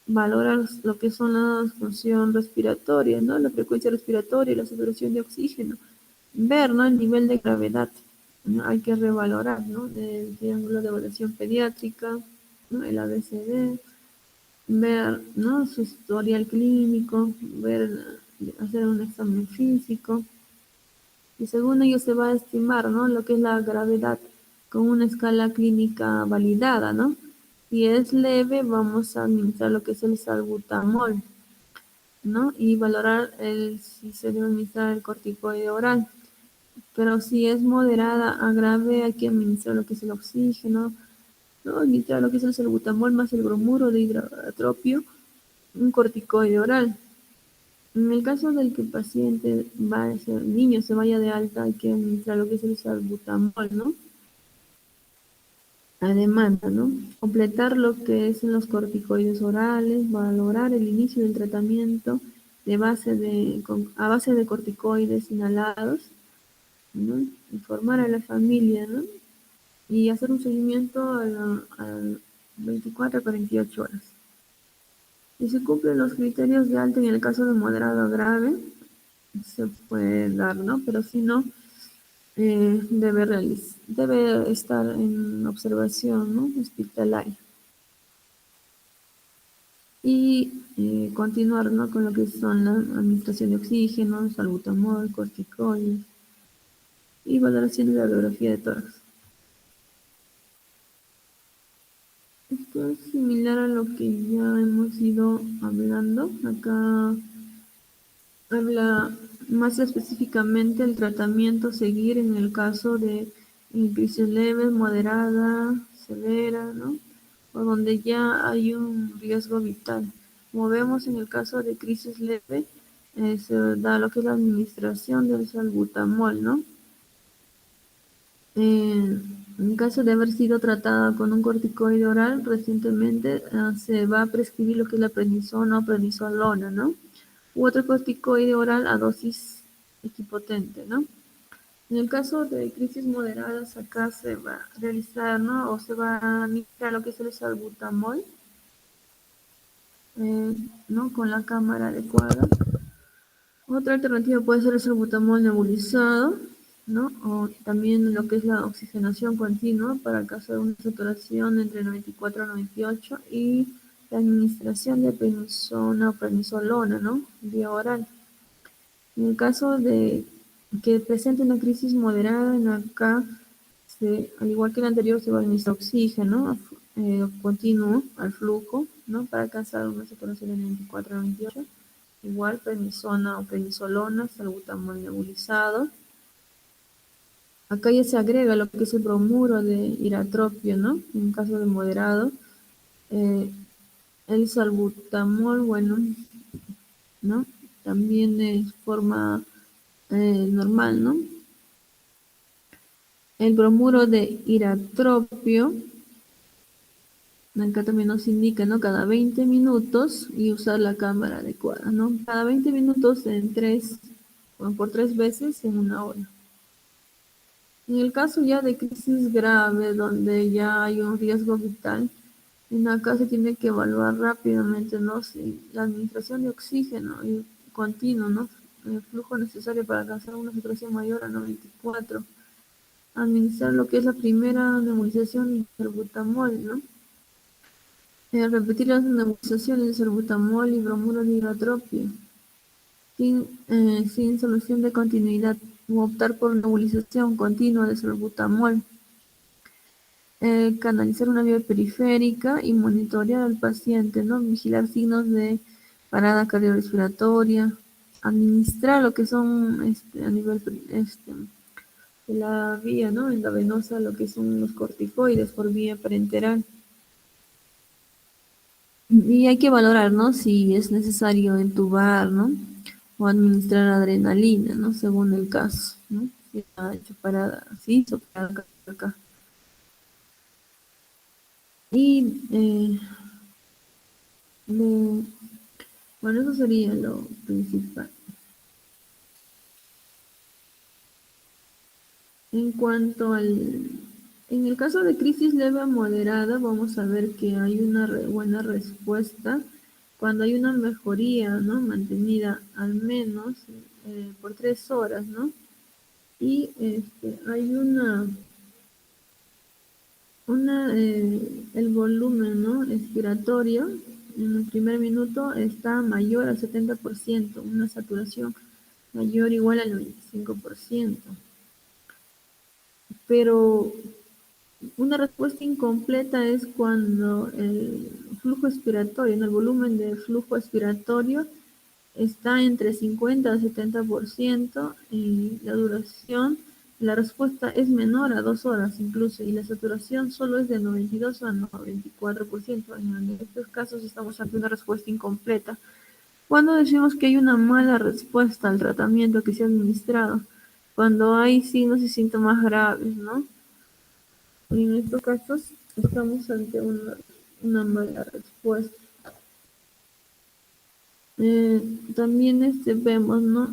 valorar lo que son la función respiratoria, ¿no? La frecuencia respiratoria y la saturación de oxígeno. Ver, ¿no? El nivel de gravedad, ¿no? Hay que revalorar, ¿no? El triángulo de evaluación pediátrica, ¿no? El ABCD, ver, ¿no? Su historial clínico, ver, hacer un examen físico. Y según ello se va a estimar, ¿no? Lo que es la gravedad con una escala clínica validada, ¿no? Si es leve, vamos a administrar lo que es el salbutamol, ¿no? Y valorar si se debe administrar el corticoide oral. Pero si es moderada a grave, hay que administrar lo que es el oxígeno, ¿no? Administrar lo que es el salbutamol más el bromuro de hidratropio, un corticoide oral. En el caso del que el paciente el niño se vaya de alta, hay que administrar lo que es el salbutamol, ¿no? A demanda, ¿no? Completar lo que es en los corticoides orales, valorar el inicio del tratamiento a base de corticoides inhalados, ¿no? Informar a la familia, ¿no? Y hacer un seguimiento a 24 a 48 horas. Si se cumplen los criterios de alta en el caso de moderado a grave, se puede dar, ¿no? Pero si no, debe estar en observación, ¿no? Hospitalaria. Y continuar, ¿no? Con lo que son la administración de oxígeno, salbutamol, corticoides y valoración de la radiografía de tórax. Esto es similar a lo que ya hemos ido hablando. Acá habla más específicamente el tratamiento a seguir en el caso de crisis leve, moderada, severa, ¿no? O donde ya hay un riesgo vital. Como vemos en el caso de crisis leve, se da lo que es la administración del salbutamol, ¿no? En caso de haber sido tratada con un corticoide oral recientemente, se va a prescribir lo que es la prednisona o prednisolona, ¿no? U otro corticoide oral a dosis equipotente, ¿no? En el caso de crisis moderadas, acá se va a realizar, ¿no? O se va a administrar lo que es el salbutamol, ¿no? Con la cámara adecuada. Otra alternativa puede ser el salbutamol nebulizado, ¿no? O también lo que es la oxigenación continua para alcanzar una saturación entre 94 a 98 y la administración de prednisona o prednisolona, ¿no? Vía oral. En el caso de que presente una crisis moderada, en acá, al igual que el anterior, se va a administrar oxígeno continuo al flujo, ¿no? Para alcanzar una saturación de 94 a 98. Igual prednisona o prednisolona, salbutamol nebulizado. Acá ya se agrega lo que es el bromuro de hiratropio, ¿no? En caso de moderado. El salbutamol, bueno, ¿no? También de forma normal, ¿no? El bromuro de hiratropio Acá también nos indica, ¿no? Cada 20 minutos y usar la cámara adecuada, ¿no? Cada 20 minutos por 3 veces en una hora. En el caso ya de crisis grave, donde ya hay un riesgo vital, en acá se tiene que evaluar rápidamente, ¿no? Si la administración de oxígeno y continuo, ¿no? El flujo necesario para alcanzar una saturación mayor a 94. Administrar lo que es la primera nebulización de salbutamol, ¿no? Repetir las nebulizaciones de salbutamol y bromuro de hidrotropio sin solución de continuidad, o optar por nebulización continua de salbutamol. Canalizar una vía periférica y monitorear al paciente, ¿no? Vigilar signos de parada cardiorrespiratoria, administrar lo que son a nivel de la vía, ¿no? Endovenosa, lo que son los corticoides por vía parenteral. Y hay que valorar, ¿no? Si es necesario entubar, ¿no? O administrar adrenalina, ¿no? Según el caso, ¿no? Si ha hecho parada así, parada acá. Y bueno, eso sería lo principal. En cuanto en el caso de crisis leve a moderada, vamos a ver que hay una buena respuesta cuando hay una mejoría, ¿no? Mantenida al menos por 3 horas, ¿no? Y hay el volumen, ¿no? Expiratorio en el primer minuto está mayor al 70%, una saturación mayor o igual al 95%. Pero una respuesta incompleta es cuando el flujo expiratorio, en el volumen de flujo expiratorio está entre 50 a 70% y la duración, la respuesta es menor a 2 horas incluso, y la saturación solo es de 92 a 94%. En estos casos estamos ante una respuesta incompleta. Cuando decimos que hay una mala respuesta al tratamiento que se ha administrado, cuando hay signos y síntomas graves, ¿no? Y en estos casos estamos ante una mala respuesta. También vemos, ¿no?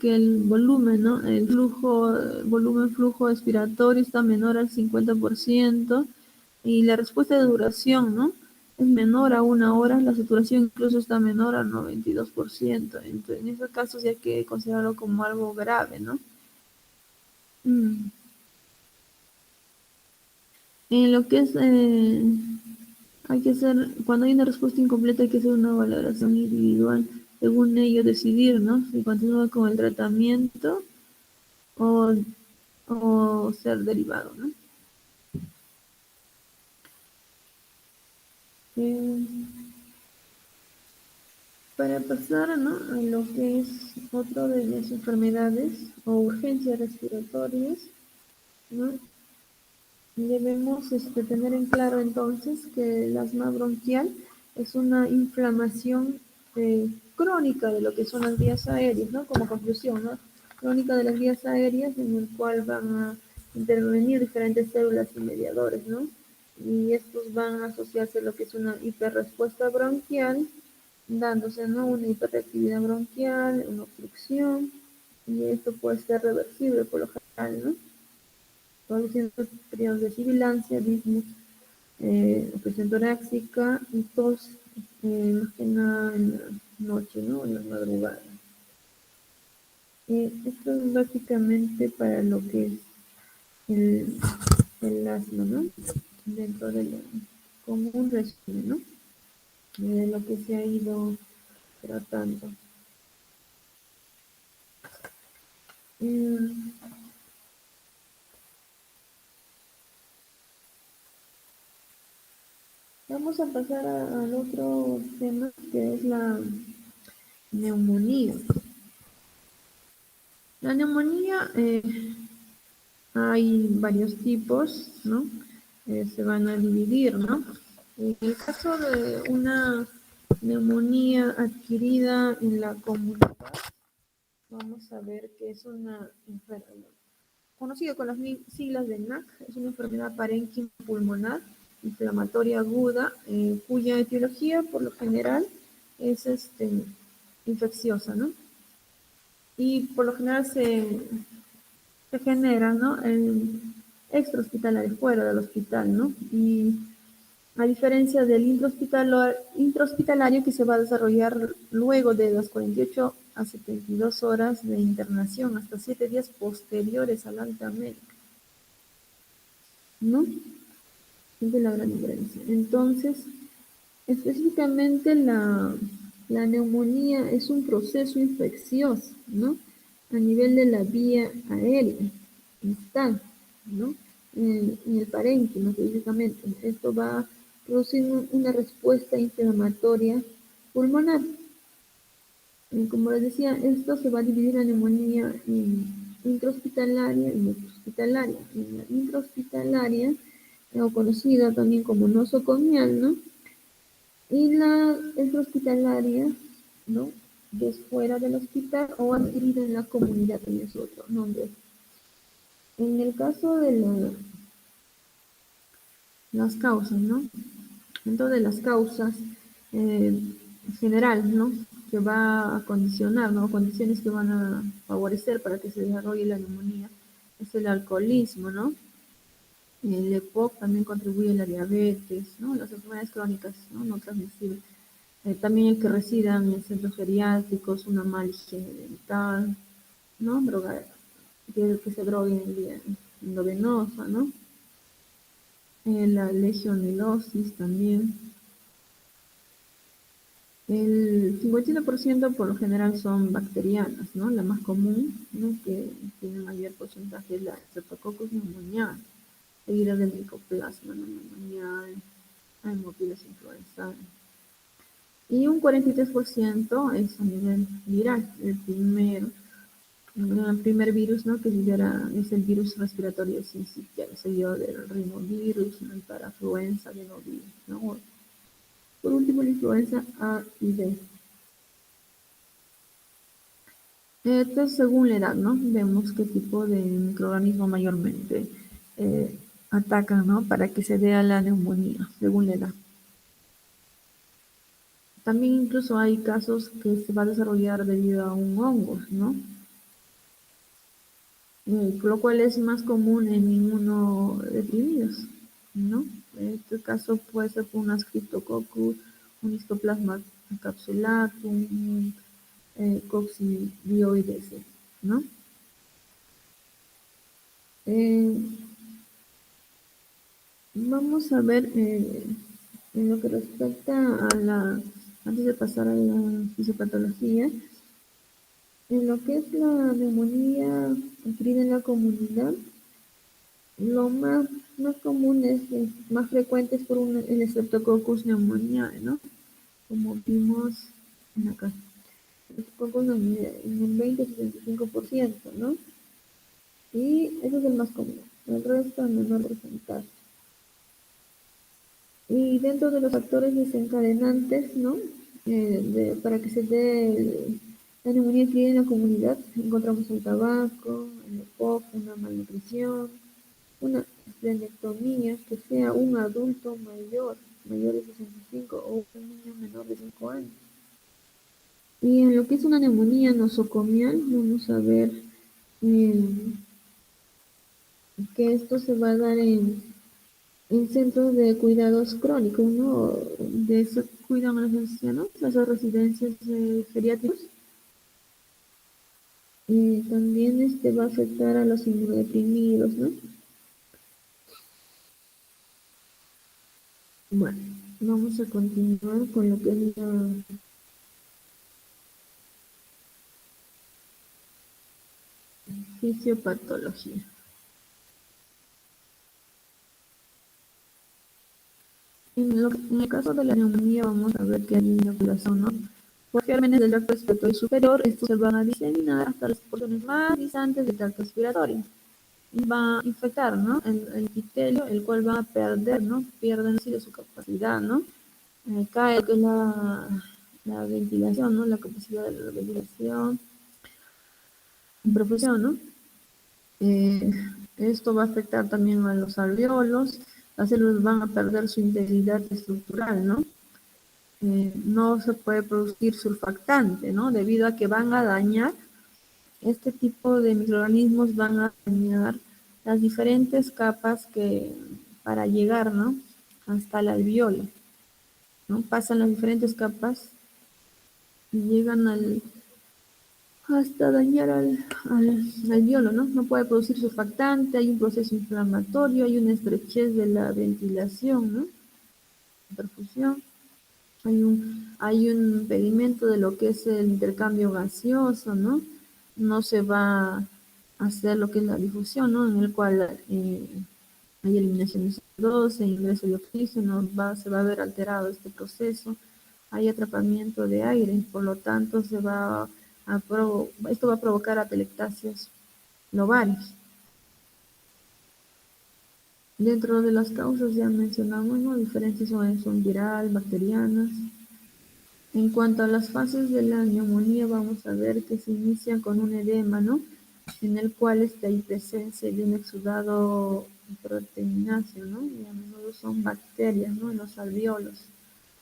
Que el volumen, ¿no? El volumen flujo expiratorio está menor al 50% y la respuesta de duración, ¿no? Es menor a 1 hora, la saturación incluso está menor al 92%. Entonces, en esos casos ya hay que considerarlo como algo grave, ¿no? Mm. En lo que es, hay que hacer, cuando hay una respuesta incompleta hay que hacer una valoración individual, según ello decidir, ¿no? Si continúa con el tratamiento o, o ser derivado, ¿no? Eh, para pasar, ¿no? A lo que es otro de las enfermedades o urgencias respiratorias, ¿no? Debemos tener en claro entonces que el asma bronquial es una inflamación crónica de lo que son las vías aéreas, ¿no? Como conclusión, ¿no? Crónica de las vías aéreas en el cual van a intervenir diferentes células y mediadores, ¿no? Y estos van a asociarse a lo que es una hiperrespuesta bronquial, dándose, ¿no? Una hiperreactividad bronquial, una obstrucción, y esto puede ser reversible por lo general, ¿no? Produciendo periodos de sibilancia, disnea, opresión torácica y tos, más que nada en la noche, ¿no? En la madrugada. Esto es básicamente para lo que es el, el asma, ¿no? Dentro de lo, como un resumen, ¿no? De lo que se ha ido tratando. Mm, Vamos a pasar al otro tema que es la neumonía. La neumonía hay varios tipos, ¿no? Se van a dividir, ¿no? En el caso de una neumonía adquirida en la comunidad, vamos a ver que es una enfermedad conocida con las siglas de NAC, es una enfermedad parénquima pulmonar inflamatoria aguda, cuya etiología por lo general es infecciosa, ¿no? Y por lo general se genera, ¿no? El extrahospitalario, fuera del hospital, ¿no? Y a diferencia del intrahospitalario que se va a desarrollar luego de las 48 a 72 horas de internación, hasta 7 días posteriores al alta médica, ¿no? Es de la gran diferencia. Entonces, específicamente la neumonía es un proceso infeccioso, ¿no? A nivel de la vía aérea, está, ¿no? En el parénquima, específicamente. Esto va a producir una respuesta inflamatoria pulmonar. Como les decía, esto se va a dividir la neumonía en intrahospitalaria y extrahospitalaria. En la intrahospitalaria, o conocida también como nosocomial, ¿no? Y la extrahospitalaria, ¿no? Que es fuera del hospital o adquirida en la comunidad, también es otro nombre. En el caso de las causas, ¿no? Dentro de las causas general, ¿no? Que va a condicionar, ¿no? Condiciones que van a favorecer para que se desarrolle la neumonía, es el alcoholismo, ¿no? El EPOC también contribuye a la diabetes, ¿no? Las enfermedades crónicas, ¿no? No transmisibles. También el que residan en centros geriátricos, una mala higiene dental, ¿no? Droga, que se droguen en vía endovenosa, ¿no? La legionelosis también. El 51% por lo general son bacterianas, ¿no? La más común, ¿no? Que tiene mayor porcentaje es la Streptococcus pneumoniae, seguida del Mycoplasma pneumoniae, Haemophilus influenzae. Y un 43% es a nivel viral, el primer virus, ¿no? Que es el virus respiratorio sincitial, seguido del rinovirus, el parafluenza, adenovirus, ¿no? Por último, la influenza A y B. Entonces, según la edad, ¿no? Vemos qué tipo de microorganismo mayormente atacan, ¿no? Para que se dé a la neumonía, según la edad. También incluso hay casos que se va a desarrollar debido a un hongo, ¿no? Lo cual es más común en inmunodeprimidos, ¿no? En este caso puede ser por un Ascryptococcus, un Histoplasma encapsulatum, un Coccidioides, ¿no? Eh, Vamos a ver en lo que respecta antes de pasar a la fisiopatología, en lo que es la neumonía adquirida en la comunidad, lo más común más frecuente es por el Streptococcus pneumoniae, ¿no? Como vimos en acá. El Streptococcus pneumoniae en un 20-65%, ¿no? Y ese es el más común. El resto en menor porcentaje. Y dentro de los factores desencadenantes, ¿no? Para que se dé la neumonía adquirida en la comunidad, encontramos el tabaco, el EPOC, una malnutrición, una esplenectomía, que sea un adulto mayor de 65 o un niño menor de 5 años. Y en lo que es una neumonía nosocomial, vamos a ver eh, que esto se va a dar en centros de cuidados crónicos, ¿no? De esos cuidan a los ancianos, esas residencias geriátricas. También va a afectar a los inmunodeprimidos, ¿no? Bueno, vamos a continuar con lo que es la fisiopatología. En el caso de la neumonía vamos a ver que hay inoculación, ¿no? Por gérmenes del tracto respiratorio superior, estos se van a diseminar hasta las porciones más distantes del tracto respiratorio. Y va a infectar, ¿no? El epitelio, el cual va a perder, ¿no? Pierden así de su capacidad, ¿no? Cae lo que es la ventilación, ¿no? La capacidad de la ventilación, profesión, ¿no? Eh, Esto va a afectar también a los alveolos, las células van a perder su integridad estructural, ¿no? No se puede producir surfactante, ¿no? Debido a que van a dañar, este tipo de microorganismos van a dañar las diferentes capas que para llegar, ¿no? Hasta el alveolo, ¿no? Pasan las diferentes capas y llegan hasta dañar al alveolo, ¿no? No puede producir surfactante, hay un proceso inflamatorio, hay una estrechez de la ventilación, ¿no? Perfusión. Hay un impedimento de lo que es el intercambio gaseoso, ¿no? No se va a hacer lo que es la difusión, ¿no? En el cual hay eliminación de CO2, ingreso de oxígeno, se va a ver alterado este proceso. Hay atrapamiento de aire, por lo tanto esto va a provocar atelectasias lobarios. Dentro de las causas ya mencionamos, ¿no? Diferentes son viral, bacterianas. En cuanto a las fases de la neumonía, vamos a ver que se inicia con un edema, ¿no? En el cual hay presencia de un exudado proteináceo, ¿no? Y a menudo son bacterias, ¿no? En los alveolos,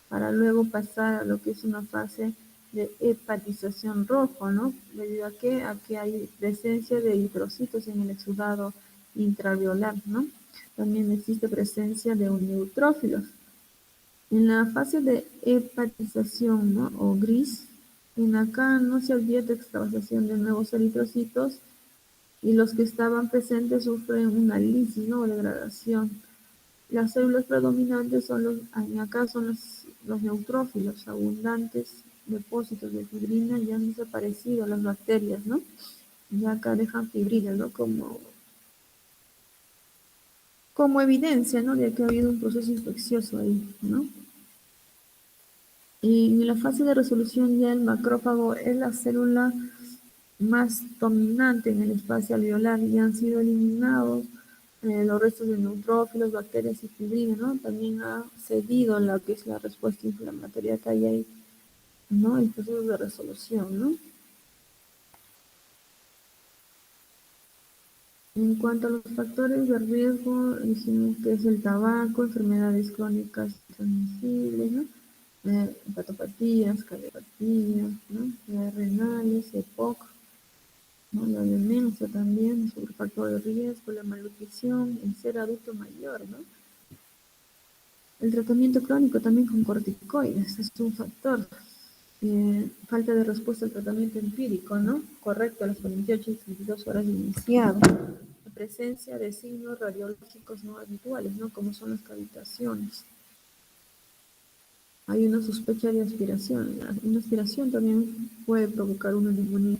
para luego pasar a lo que es una fase de hepatización rojo, ¿no? Debido a que hay presencia de eritrocitos en el exudado intraalveolar, ¿no? También existe presencia de neutrófilos. En la fase de hepatización, ¿no? O gris, en acá no se advierte extravasación de nuevos eritrocitos y los que estaban presentes sufren una lisis, ¿no? O degradación. Las células predominantes en acá son los neutrófilos, abundantes depósitos de fibrina, y han desaparecido las bacterias, ¿no? Y acá dejan fibrina, ¿no? Como evidencia, ¿no? De que ha habido un proceso infeccioso ahí, ¿no? Y en la fase de resolución ya el macrófago es la célula más dominante en el espacio alveolar y han sido eliminados los restos de neutrófilos, bacterias y fibrina, ¿no? También ha cedido lo que es la respuesta inflamatoria que hay ahí, ¿no? El proceso de resolución, ¿no? En cuanto a los factores de riesgo, dijimos que es el tabaco, enfermedades crónicas transmisibles, ¿no? Hepatopatías, cardiopatías, ¿no? Renales, EPOC, ¿no? La demencia también, sobre factor de riesgo, la malnutrición, el ser adulto mayor, ¿no? El tratamiento crónico también con corticoides es un factor. Falta de respuesta al tratamiento empírico, ¿no? Correcto a las 48 y 32 horas de iniciado. La presencia de signos radiológicos no habituales, ¿no? Como son las cavitaciones. Hay una sospecha de aspiración. Una aspiración también puede provocar una neumonía.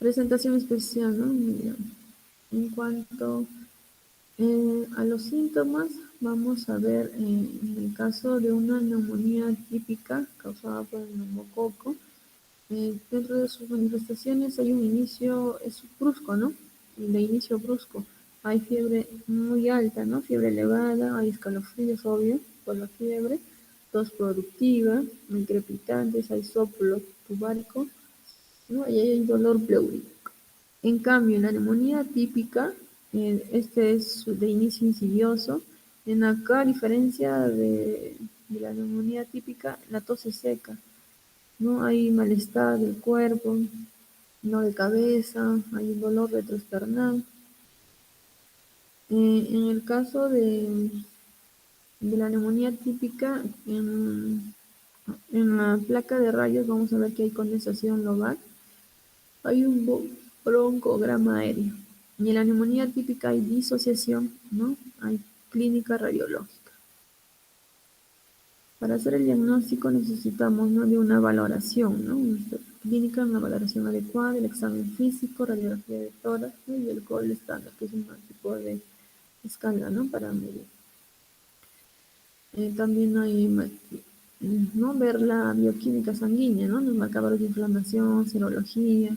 Presentación especial, ¿no? En cuanto a los síntomas, vamos a ver en el caso de una neumonía típica causada por el neumococo, dentro de sus manifestaciones hay un inicio, es brusco, ¿no? De inicio brusco. Hay fiebre muy alta, ¿no? Fiebre elevada, hay escalofríos, obvio, por la fiebre, tos productiva, muy crepitantes, hay soplo tubárico, ¿no? Y hay dolor pleúrico. En cambio, en la neumonía típica, este es de inicio insidioso. En acá, a diferencia de la neumonía típica, la tos es seca. No hay malestar del cuerpo, no de cabeza, hay un dolor retroesternal. En el caso de la neumonía típica, en la placa de rayos vamos a ver que hay condensación lobar, hay un broncograma aéreo. Y en la neumonía típica hay disociación, ¿no? Hay clínica radiológica. Para hacer el diagnóstico necesitamos, ¿no? De una valoración, ¿no? Una clínica, una valoración adecuada, el examen físico, radiografía de tórax, ¿no? Y el gold estándar, que es un tipo de escala, ¿no? Para medir. También hay, ¿no? Ver la bioquímica sanguínea, ¿no? Los marcadores de inflamación, serología,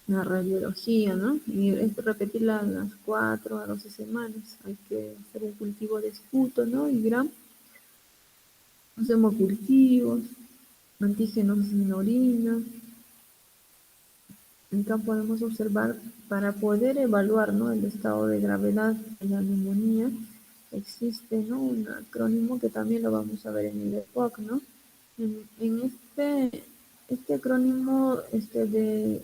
la radiología, ¿no? Y es repetirla a las 4 a 12 semanas. Hay que hacer un cultivo de esputo, ¿no? Y gram. Hacemos cultivos, antígenos en orina. Acá podemos observar para poder evaluar, ¿no?, el estado de gravedad de la neumonía. Existe, ¿no?, un acrónimo que también lo vamos a ver en el EPOC, ¿no? En este acrónimo de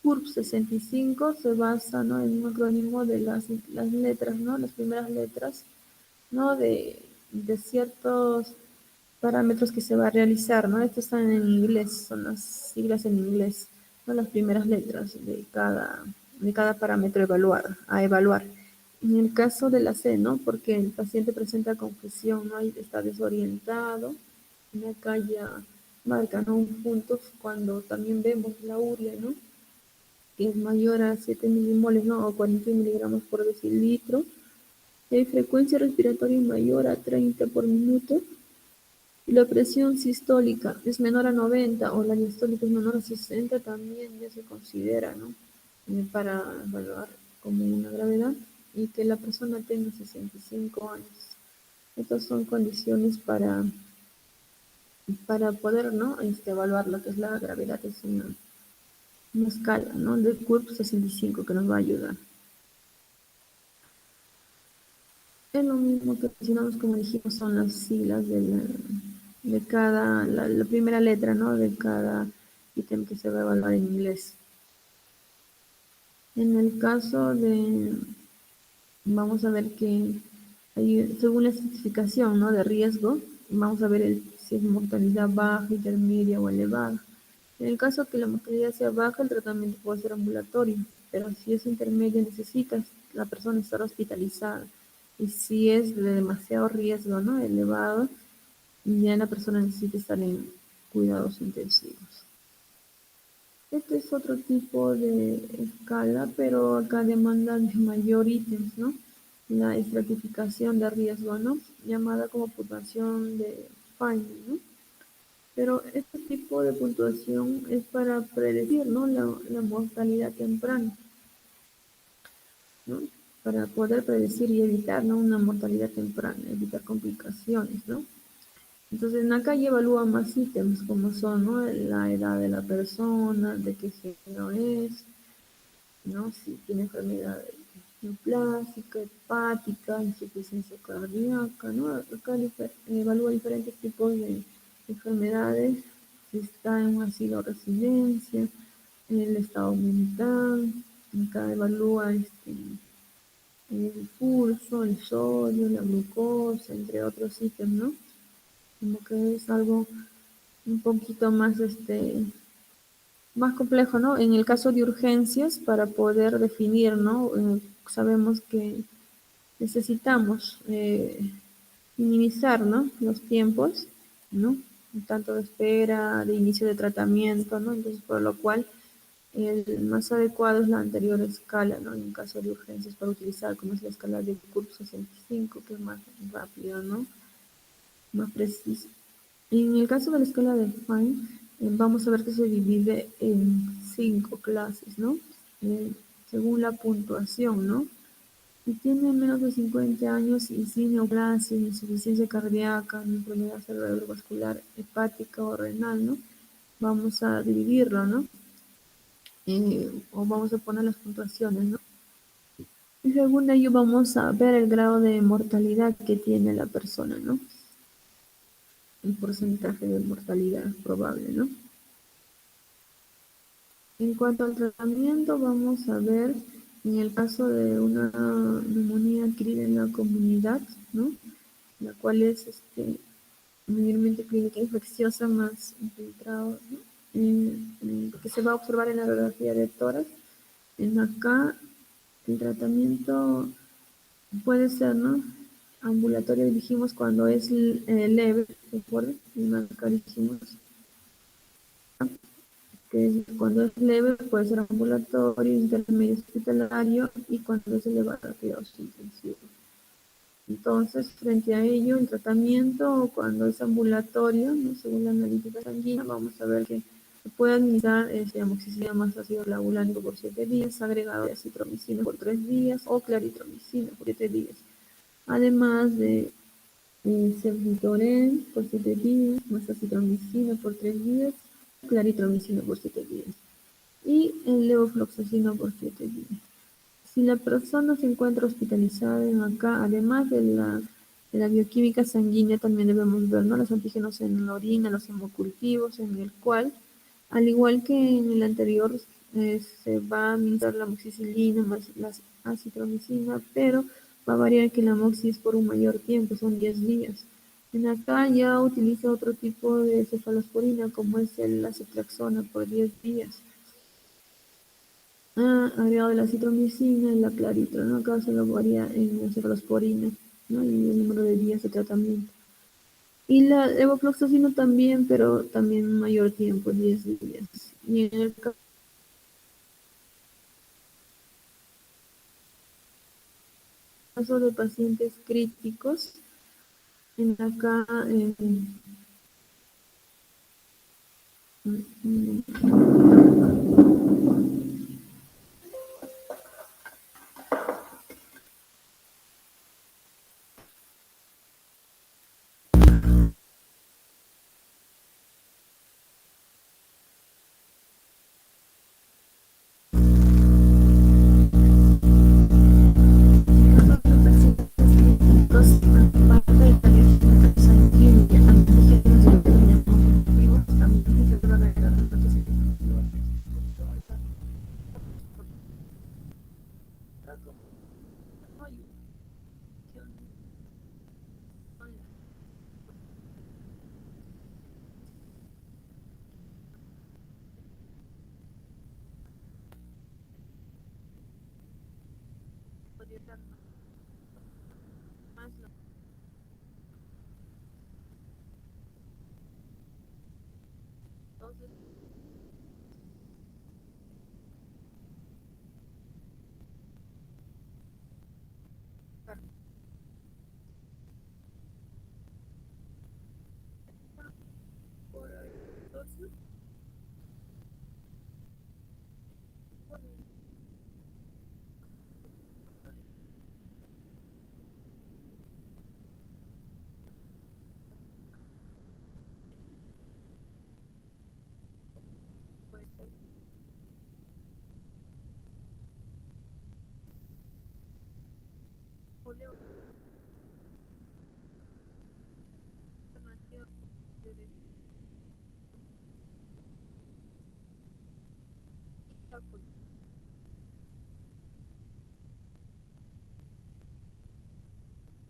CURP 65 se basa, ¿no?, en un acrónimo de las letras, ¿no?, las primeras letras, ¿no?, de ciertos parámetros que se va a realizar, ¿no? Estos están en inglés, son las siglas en inglés, ¿no? Las primeras letras de cada parámetro a evaluar. En el caso de la C, ¿no? Porque el paciente presenta confusión, ¿no? Está desorientado, y acá ya marca, ¿no?, un punto cuando también vemos la urea, ¿no?, que es mayor a 7 milimoles, ¿no?, o 40 miligramos por decilitro. Hay frecuencia respiratoria mayor a 30 por minuto. Y la presión sistólica es menor a 90 o la diastólica es menor a 60, también ya se considera, ¿no?, para evaluar como una gravedad, y que la persona tenga 65 años. Estas son condiciones para poder, ¿no?, evaluar lo que es la gravedad. Es una escala, ¿no?, de CURP 65 que nos va a ayudar. Es lo mismo que mencionamos, como dijimos, son las siglas de cada, la primera letra, ¿no?, de cada ítem que se va a evaluar en inglés. En el caso vamos a ver que según la estratificación, ¿no?, de riesgo, vamos a ver si es mortalidad baja, intermedia o elevada. En el caso que la mortalidad sea baja, el tratamiento puede ser ambulatorio, pero si es intermedia necesita la persona estar hospitalizada. Y si es de demasiado riesgo, ¿no?, elevado, ya la persona necesita estar en cuidados intensivos. Este es otro tipo de escala, pero acá demanda de mayor ítems, ¿no? La estratificación de riesgo, ¿no?, llamada como puntuación de Fine, ¿no? Pero este tipo de puntuación es para predecir, ¿no?, la mortalidad temprana, ¿no? Para poder predecir y evitar, ¿no?, una mortalidad temprana, evitar complicaciones, ¿no? Entonces, en acá ya evalúa más ítems como son, ¿no?, la edad de la persona, de qué género es, ¿no?, si tiene enfermedad neoplásica, hepática, insuficiencia cardíaca, ¿no? Acá evalúa diferentes tipos de enfermedades, si está en un asilo o residencia, el estado mental. Acá evalúa el pulso, el sodio, la glucosa, entre otros ítems, ¿no? Como que es algo un poquito más complejo, ¿no? En el caso de urgencias, para poder definir, ¿no? Sabemos que necesitamos minimizar, ¿no?, los tiempos, ¿no?, tanto de espera, de inicio de tratamiento, ¿no? Entonces, por lo cual, el más adecuado es la anterior escala, ¿no?, en caso de urgencias para utilizar, como es la escala de CURP 65, que es más rápido, ¿no?, más preciso. En el caso de la escala de Fine, vamos a ver que se divide en 5 clases, ¿no? Según la puntuación, ¿no? Si tiene menos de 50 años y sin neoplasia, insuficiencia cardíaca, ni enfermedad cerebrovascular, hepática o renal, ¿no? Vamos a dividirlo, ¿no? O vamos a poner las puntuaciones, ¿no? Y según ello vamos a ver el grado de mortalidad que tiene la persona, ¿no? El porcentaje de mortalidad probable, ¿no? En cuanto al tratamiento, vamos a ver en el caso de una neumonía adquirida en la comunidad, ¿no?, la cual es mayormente clínica infecciosa más infiltrado, ¿no?, que se va a observar en la radiografía de tórax. En acá el tratamiento puede ser, ¿no?, ambulatorio, dijimos cuando es leve, ¿de acuerdo? Y acá dijimos que cuando es leve puede ser ambulatorio, intermedio hospitalario, y cuando es elevado cuidados intensivos. Entonces, frente a ello, el tratamiento cuando es ambulatorio, ¿no?, según la analítica sanguínea, vamos a ver que se puede administrar amoxicilina más ácido clavulánico por 7 días, agregado de acitromicina por 3 días o claritromicina por 7 días. Además de ceftriaxone por 7 días, más acitromicina por 3 días, claritromicina por 7 días. y el levofloxacino por 7 días. Si la persona se encuentra hospitalizada en acá, además de la bioquímica sanguínea, también debemos ver, ¿no?, los antígenos en la orina, los hemocultivos, en el cual, al igual que en el anterior, se va a administrar la amoxicilina más la acitromicina, pero va a variar que la amoxi es por un mayor tiempo, son 10 días. En acá ya utiliza otro tipo de cefalosporina, como es el acetaxona por 10 días. Agregado de la citromicina y la claritro, ¿no? Acá solo varía en la cefalosporina, ¿no?, y el número de días de tratamiento. Y la levofloxacino también, pero también mayor tiempo, 10 días. Y en el caso de pacientes críticos, en acá, parte de la bioquímica sanguínea, antígenos de proteínas conjuntivos, también se debe agregar los proteínas más la dosis por dosis puede ser polio alternativa de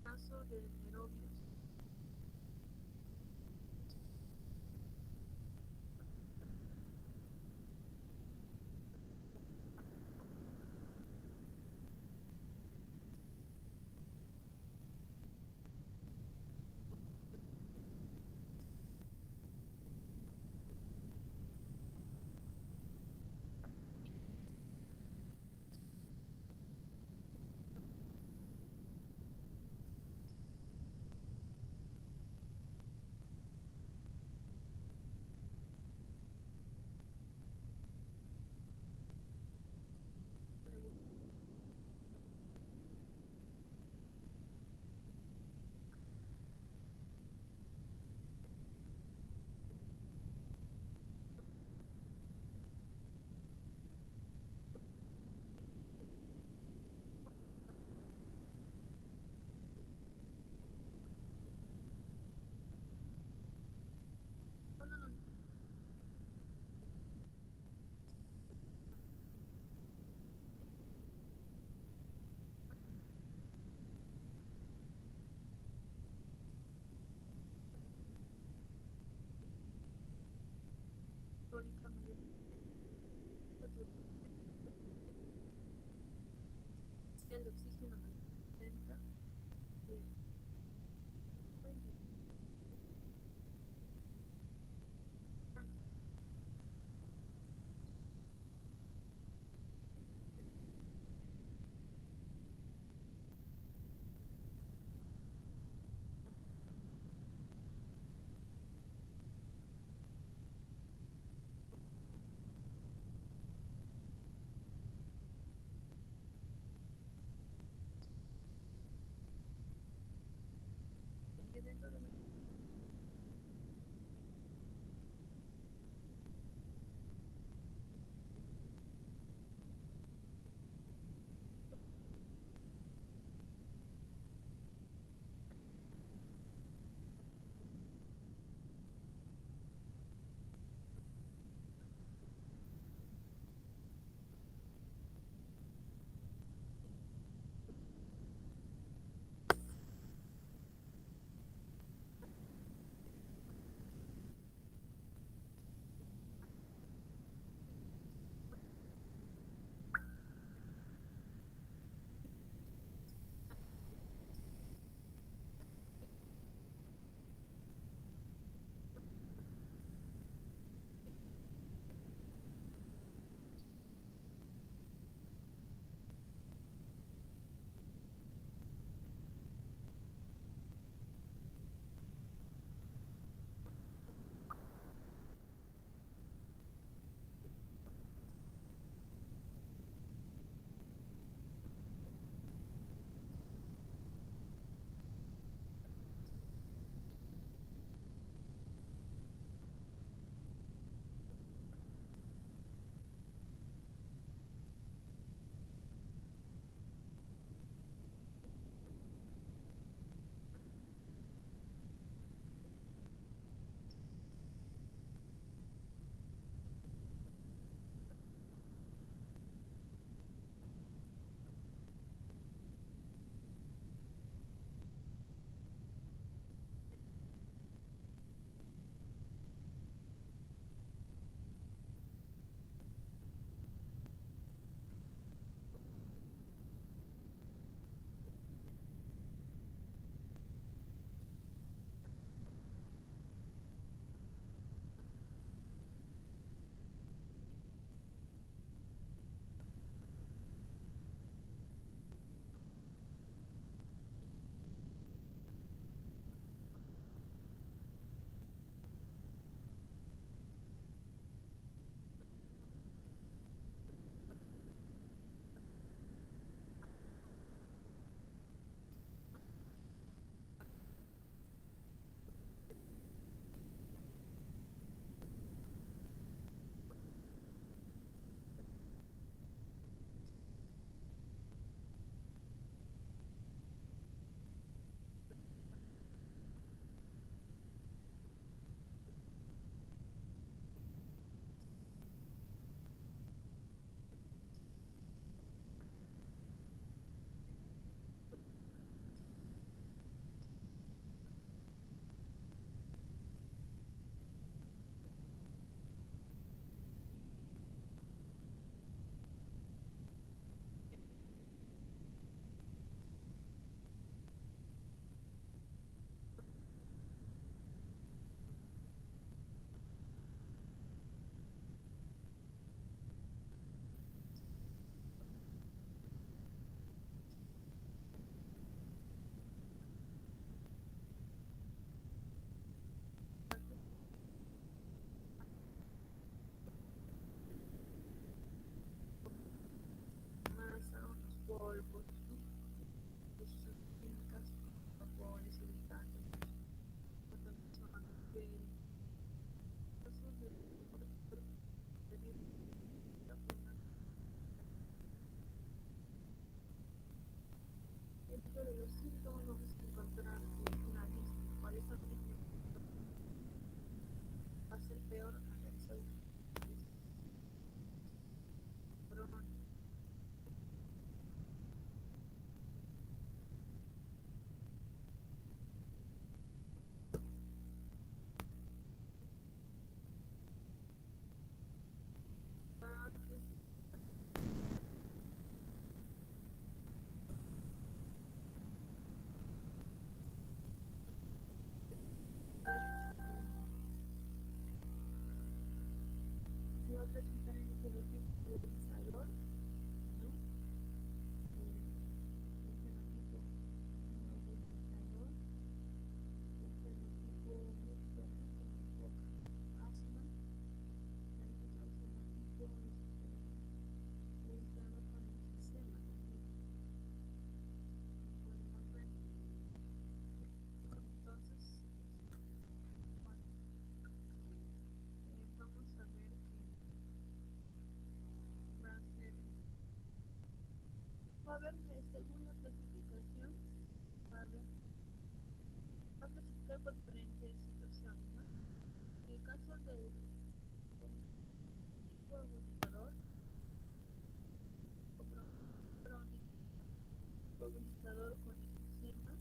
caso de neurobios. Crónica mayor el oxígeno 70 de que dentro de polvos, ¿no? De sustancias químicas, vapores, irritantes, contaminación de casos de dentro de los síntomas vamos a encontrar una lista, cuáles son los va a ser peor a realizar crónica. Se va a presentar en el fenotipo, ¿no? Un fenotipo neurodebilitaror, un fenotipo múltiple con poca asma, también causa fenotipo ubicado con enfisema también, podemos ver. Entonces, bueno, vamos a ver que va a ser, va a haber, según la clasificación, va a haber, va a clasificar por diferentes situaciones, ¿no? En el caso del tipo agudizador o crónico, agudizador con enfisema,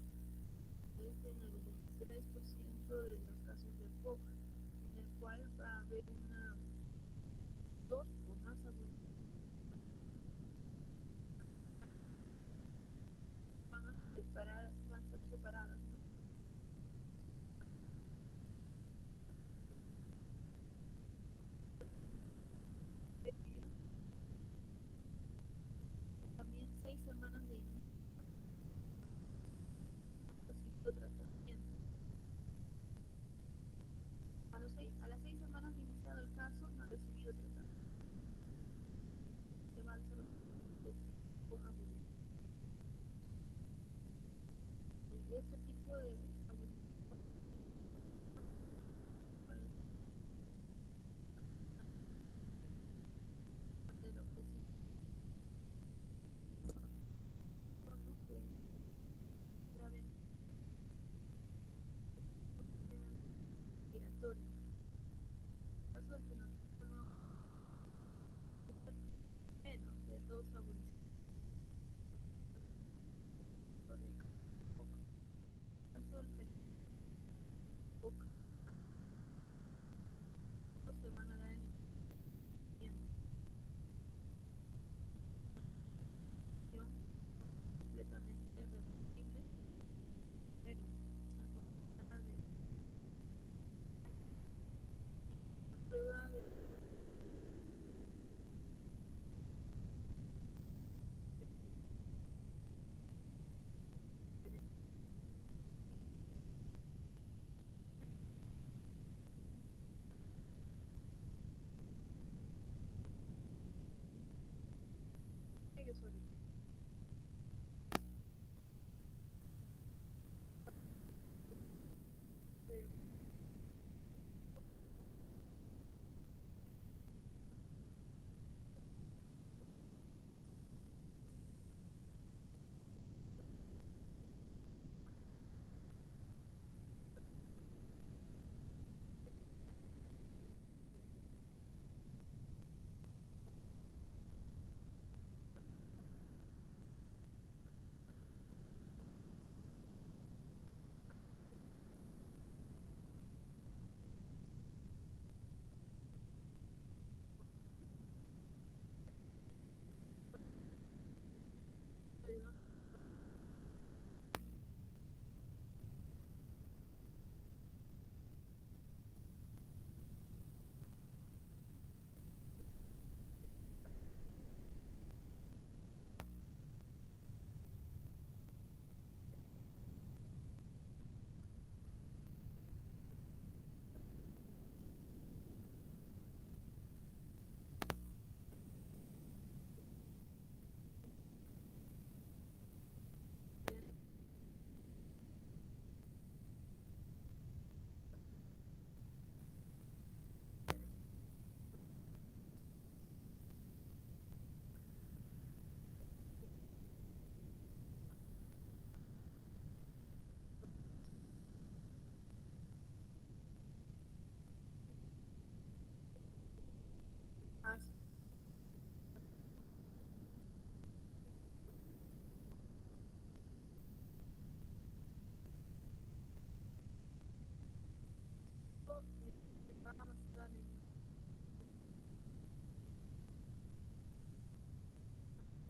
es en el 23% de los casos de POC, en el cual va a haber una dos o más agudizadores van a ser separadas, ¿no? También 6 semanas de tratamiento. A las 6 semanas de iniciado el caso no ha recibido tratamiento. Se va a hacer con abuso. Y este tipo de abuso de lo que sí que grave respiratorio. En caso de que no menos de 2 abusos, en caso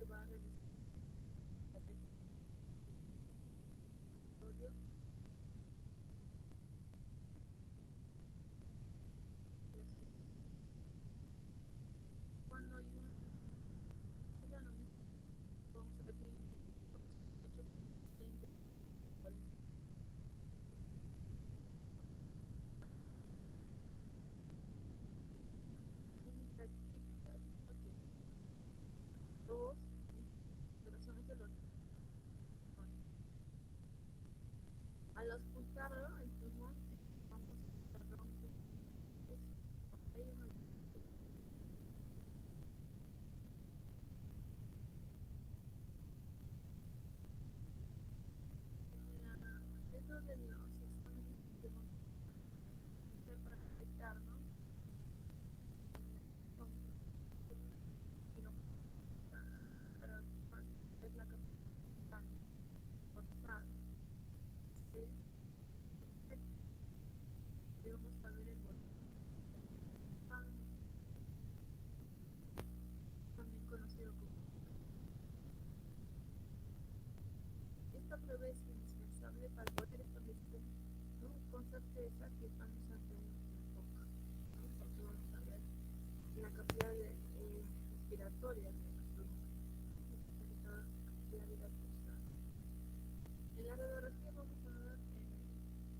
se va a realizar cuando hay un vamos a repetir dos operaciones del órgano. Al auscultarlo, el pulmón, vamos a romper. Hay una dentro de los exámenes que vamos a hacer para detectar, ¿no? Para ver la capacidad forzada. ¿Sí? Debemos saber el volumen, también conocido como. Esta prueba es indispensable para poder establecer, ¿no?, con certeza que estamos ante un foco, ¿no? Porque vamos a ver la capacidad respiratoria de nuestro la vida pulsada. En la radiografía vamos a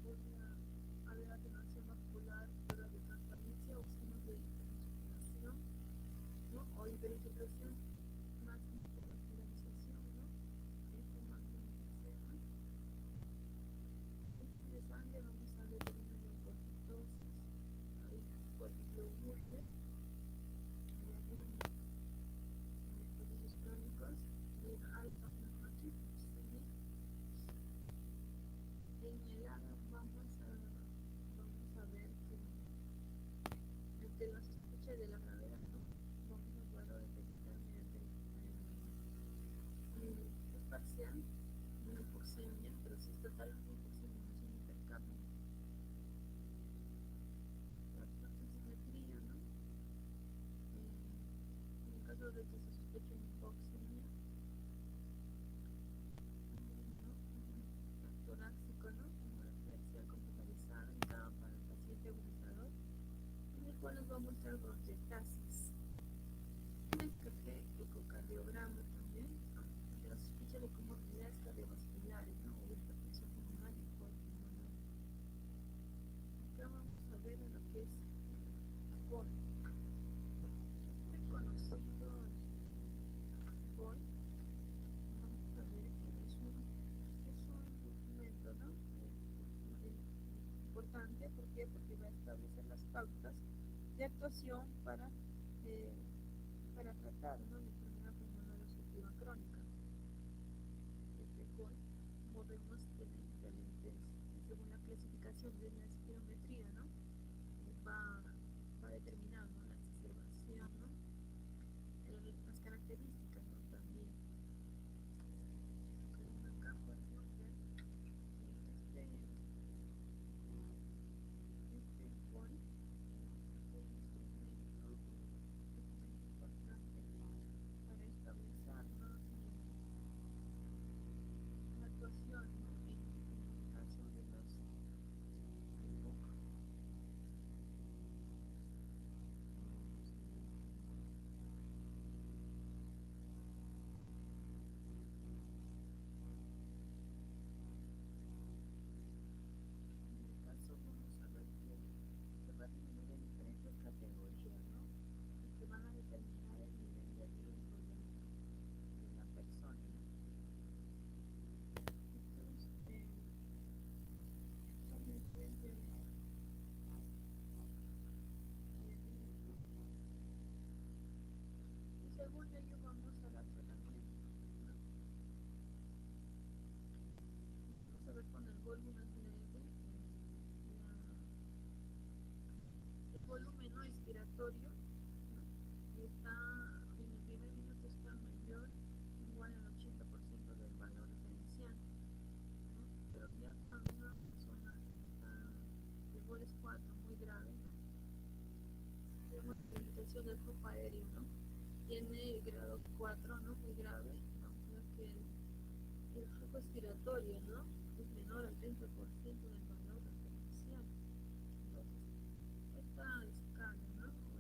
ver una ver atenuación vascular, prueba de transparencia o signos de hiperinsuflación, ¿no? O hiperinsuflación más hipervascularización, ¿no? Esto más de sangre vamos a ver una leucocitosis, hay corticoglobulina, procesos crónicos de alta hematocritus. En el lado vamos a ver que ante la sospecha de la gravedad, ¿no?, vamos a poder detectar mediante es parcial, una hipoxemia, pero si es total, una hipoxemia no es un hipercapnia. La tensimetría, ¿no? En el caso de que se sospeche una hipoxemia, ¿no?, torácico, ¿no?, como reflexión computarizada indicada para el paciente agudizador, en el cual nos va a mostrar bronquiectasis. Un café ecocardiograma también, ¿no?, de la sospecha de comorbilidades cardiovasculares, ¿no?, o hipertensión pulmonar y pulmonar. Acá vamos a ver lo que es COL. Este conocido COL, vamos a ver que es un documento, ¿no?, importante. ¿Por qué? Porque va a establecer las pautas de actuación para tratar, ¿no?, la enfermedad pulmonar obstructiva crónica. Este COL, como vemos, tiene diferentes, según la clasificación de la espirometría, ¿no?, va determinando la exacerbación, ¿no?, las características, ¿no?, también. Acá podemos ver que este COL es un instrumento importante para establecer, ¿no?, la actuación, ¿no?, en el caso de los vamos a ver que se va a dividir en diferentes categorías, ¿no?, que van a determinar el nivel de riesgo de la persona. Entonces, son niveles de riesgo. Y según ello vamos a dar tratamiento, ¿no? Vamos a ver con el volumen leve, el volumen no expiratorio, ¿no?, y está en el primer minuto está mayor o igual al 80% del valor referencial, ¿no? Pero ya cuando una persona está de gol 4 muy grave, ¿no?, tenemos la limitación del flujo aéreo, ¿no?, tiene el grado 4, ¿no? Muy grave, ¿no? Ya que el flujo expiratorio, ¿no? Es menor al 30% del valor referencial. Entonces, esta escala, ¿no? O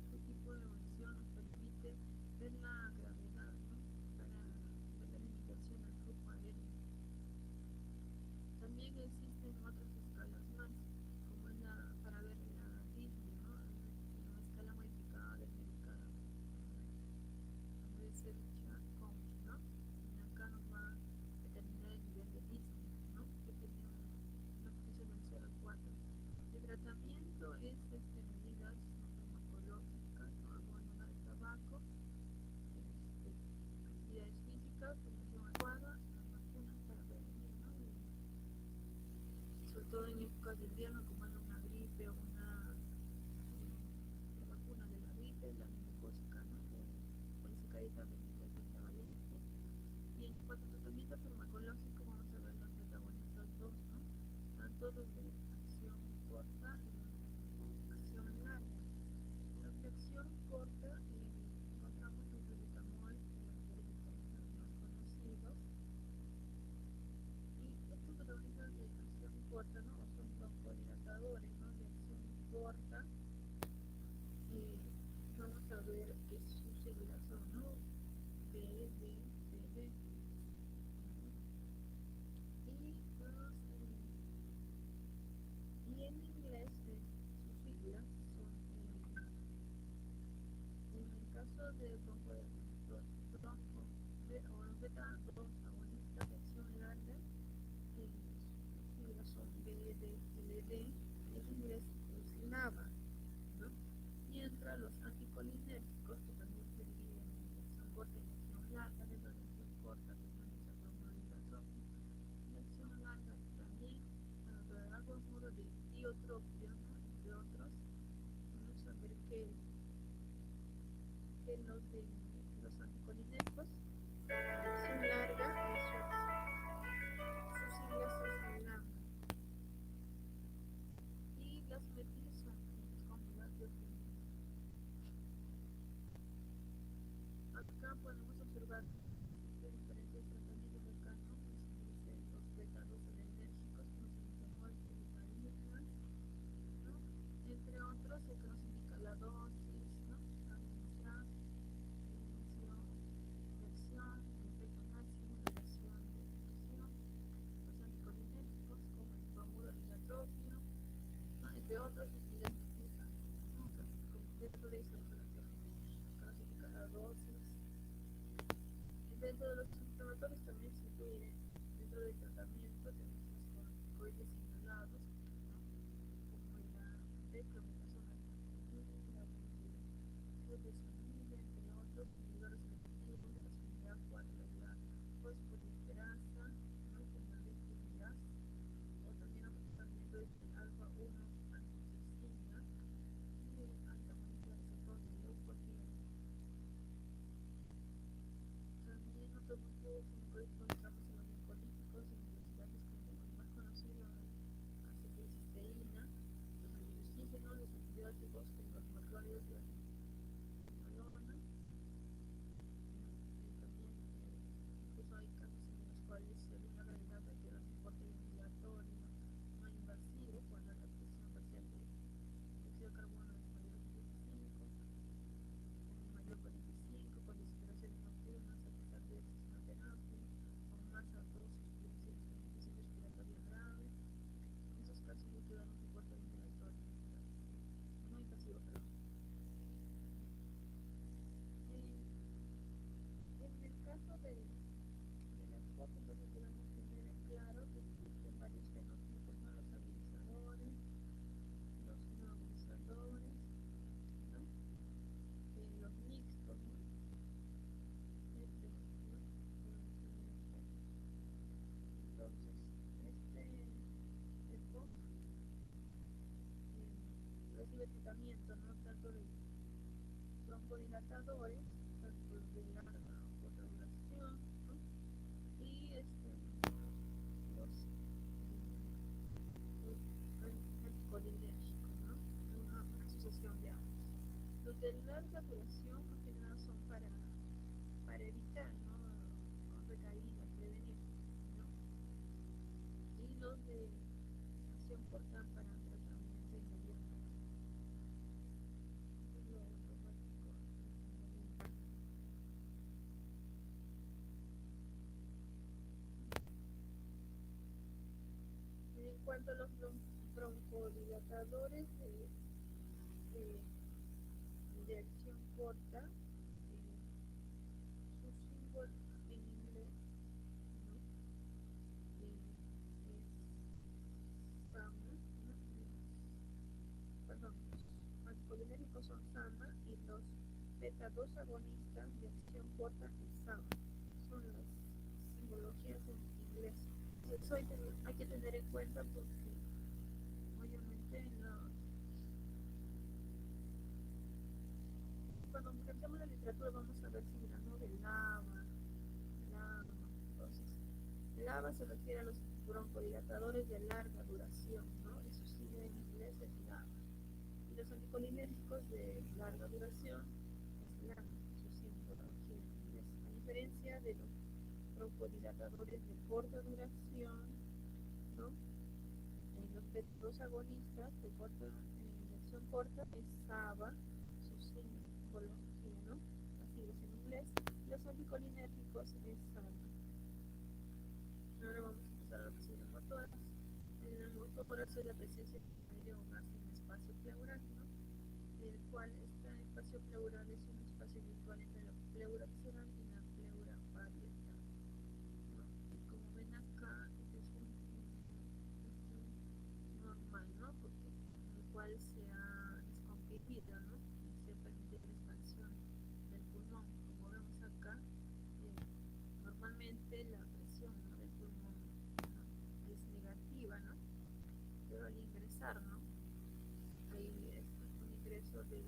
este tipo de evaluación nos permite ver la gravedad, ¿no? Para ver la limitación del flujo aéreo. También existen otras escalas más, como es la para ver la arritmia, ¿no? Una escala modificada del medicado, puede ser Charcot, ¿no? Y acá nos va a determinar el nivel de disney, ¿no? Que tiene una potencia del 0 al 4. El tratamiento es medidas farmacológicas, ¿no? Abandonar el tabaco, actividades físicas, formación adecuada, las vacunas para prevenir, ¿no? Sobre todo en épocas de invierno, como es una gripe o una vacuna de la gripe, la meningocócica, ¿no? Por esa caída de pentavalente. Y en cuanto a tratamiento farmacológico, vamos a ver los protagonistas dos, ¿no? Tanto los de acción corta y acción larga. Los de acción corta encontramos el paracetamol, los más conocidos. Y estos protagonistas de acción corta, ¿no? Son broncodilatadores, ¿no? De acción corta. Vamos a ver que sus siglas son, ¿no? B, D, C, D. Y en inglés sus siglas son, en el caso de bronco o los beta 2 agonistas de acción larga, sus siglas son BD, LD, y en inglés es LAVA, ¿no? Mientras los anticolinérgicos, que también se dividen en acción corta y acción larga, de la acción corta permanece a promodulación, la acción larga también, para algo modo de diotropia, ¿no? Entre otros. Vamos a ver que los anticolinérgicos, la acción larga, sus siglas es LAMA, y las metiles son como las diotrinas. Acá podemos observar diferentes tratamientos de cáncer, los beta-2 enérgicos, que nos indican el ¿no? Entre otros, el que nos indica la dosis, ¿no? La administración, de acción, el efecto máximo, la acción de ejecución, los anticolinérgicos como el bromuro y la atropio, ¿no? Entre otros, las medidas, ¿no? Dentro de esa información, que nos indica la dosis. Dentro de los inflamatorios también se incluye, dentro del tratamiento, tenemos los corticoides inhalados, ¿no? Como la declamación, la budesonida, entre otros, inhibidores selectivos de la unidad 4 de la fosfodiesterasa, ¿no? Como la difluridasa, o también otro tratamiento es el alfa-1 antitoxina y el antagonista receptor de leucotrieno. También otro grupo encontramos en los oncolíticos y universidades como el más conocido, la acetylcisteína, los antibióticos, los antibióticos, los macrólidos de la quinolona. También incluso hay casos en los cuales según la gravedad requiere un soporte ventilatorio no invasivo cuando la presión parcial de dióxido de carbono es mayor a 25, mayor 45, con desesperaciones nocturnas a pesar de una terapia, con más dosis de infección respiratoria grave. En esos casos hay que dar un soporte ventilatorio no invasivo, perdón. En el caso de las fotos, entonces podemos tener en claro que existen varios fenotipos, ¿no? Los habilizadores, los no habilizadores, ¿no? Los mixtos, ¿no? ¿no? Entonces, esto recibe tratamiento, ¿no? Tanto de broncodilatadores, tanto de larga o corta duración, ¿no? Y los anticolinérgicos, ¿no? Una asociación de ambos. Los de larga duración, más que nada tanto los broncodilatadores de acción corta, su símbolo en inglés, ¿no? Es SAMA, ¿no? Perdón, los anticolinérgicos son SAMA y los beta 2 agonistas de acción corta es SAMA. Son las simbologías en inglés. Eso hay que tener en cuenta porque obviamente cuando miramos la literatura vamos a ver signos de lava, entonces lava se refiere a los broncodilatadores de larga duración, ¿no? Eso sí en inglés es lava. Y los anticolinérgicos de larga duración es lama, su simbología en inglés. A diferencia de los broncodilatadores de corta duración, ¿no? Los agonistas de acción corta es SABA, su simbología, ¿no? Así es en inglés. Los anticolinérgicos es SABA. Ahora vamos a empezar a lo que son las motoras. En las motoras es la presencia de un gas en el espacio pleural, ¿no? El cual este espacio pleural es un espacio virtual entre la pleura visceral y la pleura parietal, ¿no? Y como ven acá, este es un normal, ¿no? Porque el cual se ha descomprimido, ¿no? Y se permite la expansión del pulmón. Como vemos acá, normalmente la presión, ¿no? del pulmón, ¿no? es negativa, ¿no? Pero al ingresar, ¿no? Hay un ingreso de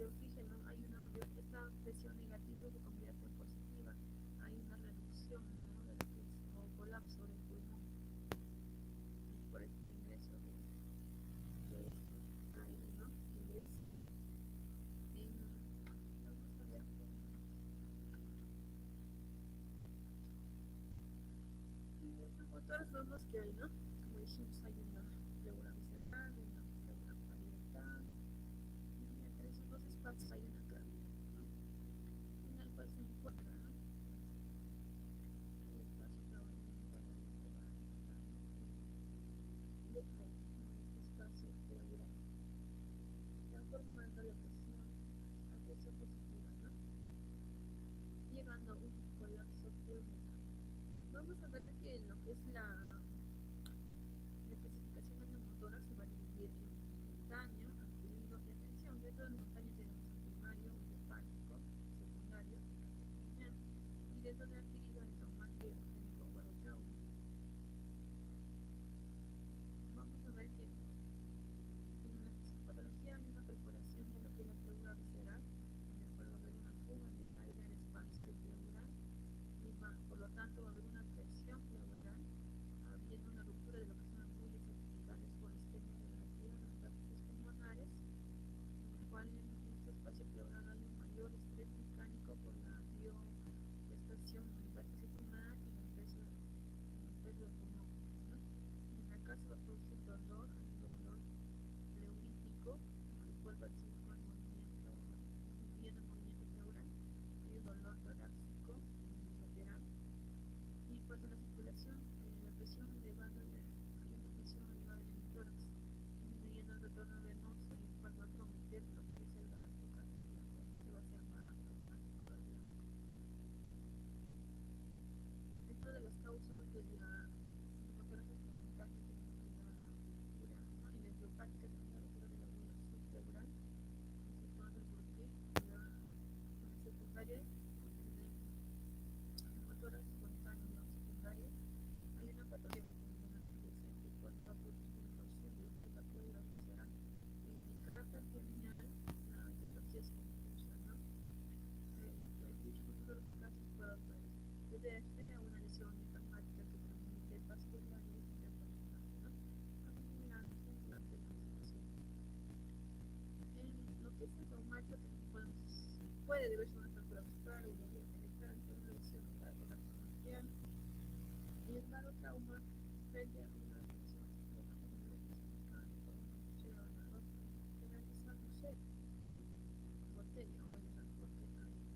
oxígeno, hay esta presión negativa se convierte en positiva, hay una reducción, ¿no? de lo que es o colapso del pulmón por este ingreso de aire, ¿no? Ingresa. Vamos a ver. Y los motores vemos que hay, ¿no? Como dijimos, hay una pleura visceral, una pleura parietal, y entre esos dos espacios hay una cavidad, ¿no? En el cual se encuentra, ¿no? El espacio de este espacio pleural, transformando la presión a presión positiva, ¿no? Llegando a un colapso pulmonar. Vamos a ver que lo que es la especificación neumotora se va a dividir en montaño, adquirido y atención. Dentro de montaño tenemos el primario, el hepático, el secundario, y dentro de adquirido el traumático o el trauma. Vamos a ver que en una patología hay una perforación de lo que es la pleura visceral, en el cual va a haber una fuga del aire al espacio pleural, y por lo tanto va a haber una presión pleural, habiendo una ruptura de lo que son las vías artificiales por isquemia relativa a las partes pulmonares, en el cual en este espacio pleural hay un mayor estrés mecánico por la biogestación del vértice pulmonar y el peso del pulmón, ¿no? En la casa va a producir dolor, un dolor pleurítico, el cual va a ser con el movimiento, incluyendo el movimiento pleural, hay un dolor torácico lateral. Y en cuanto a la circulación, la presión elevada hay una presión elevada en el tórax, disminuyendo el retorno venoso y el cual va a prometer lo que es el gasto cardíaco, que va a ser más traumático cardíaco. Dentro de las causas de la hematoragia traumática de la ruptura, ¿no? Y la idiopática también la ruptura de la vena subpleural, se conoce por qué la secundaria hematoras espontáneo secundaria, hay una patología pulmonar presente cual va a producir un proceso de la pleura visceral y en carácter terminal la etiología es confusa, ¿no? Hay muchos otros casos puede ser una lesión traumática que transmite vasculares y abdominales, ¿no? Acumulándose durante la situación. En lo que es el traumático puede deberse a una fractura muscular, una herida genital, una lesión de la relación facial, y el dado trauma frente a una lesión de la mecánica, llega a la generalizándose botella o el transporte aéreo.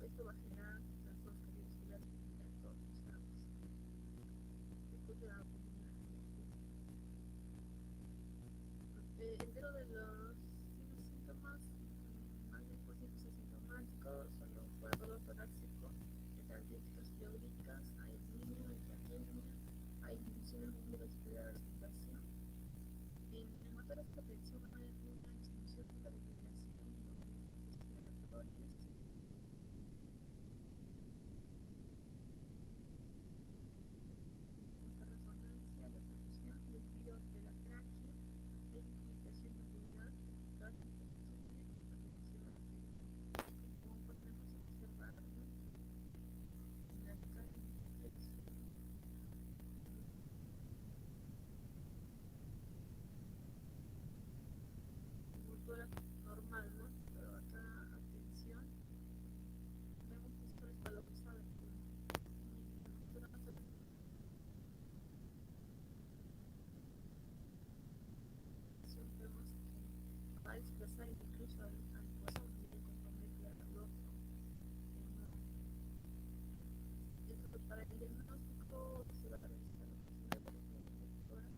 esto va a generar trastornos cardiovasculares respiratorios, después de la dentro de los síntomas, más del por ciento asintomáticos, son los cuadros torácico, características pleuricas, hay anemia, hay taquemia, hay disminución del volumen de la respiración. En motor esta tensión hay una disminución de la respiración y movimientos respiratorios. Esta resonancia, la perfusión y el frío de la tráquea, hay limitación de movilidad, total hipertonía y hipertensión arterial. Como podemos observar, en la escala de inflexión, motora normal, ¿no? Pero acá, atención, vemos que esto es valorizado. Vemos que va a expresar incluso al corazón y le compromete al otro. Entonces, para el diagnóstico se va a realizar la posible evaluación lectora.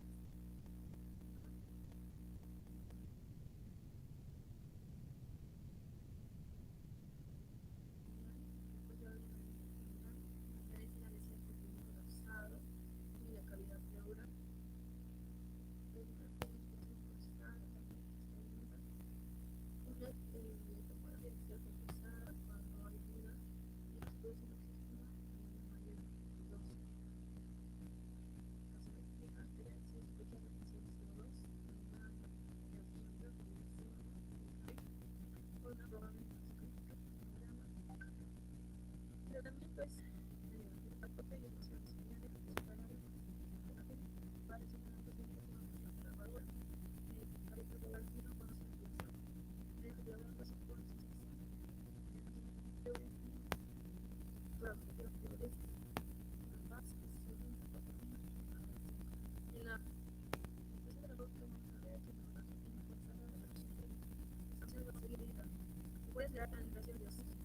Después de la una lesión de pulmón colapsado y la cavidad pleural. Una tomografía axial compensada cuando hay duda y después de la sistema mayor dosis. Caso de clima, si sospecha de emisión de CO2, una eosinofilia, o una probable crítica, el tratamiento es patógeno y emoción señales de para ser una presentación de la valor para probar si no conoce la situación de evaluar las opciones claro, pero es una base en la empresa de la boca vamos a ver que nos tiene forzada la reducción de estación de posibilidad que puede ser la liberación de oxígeno.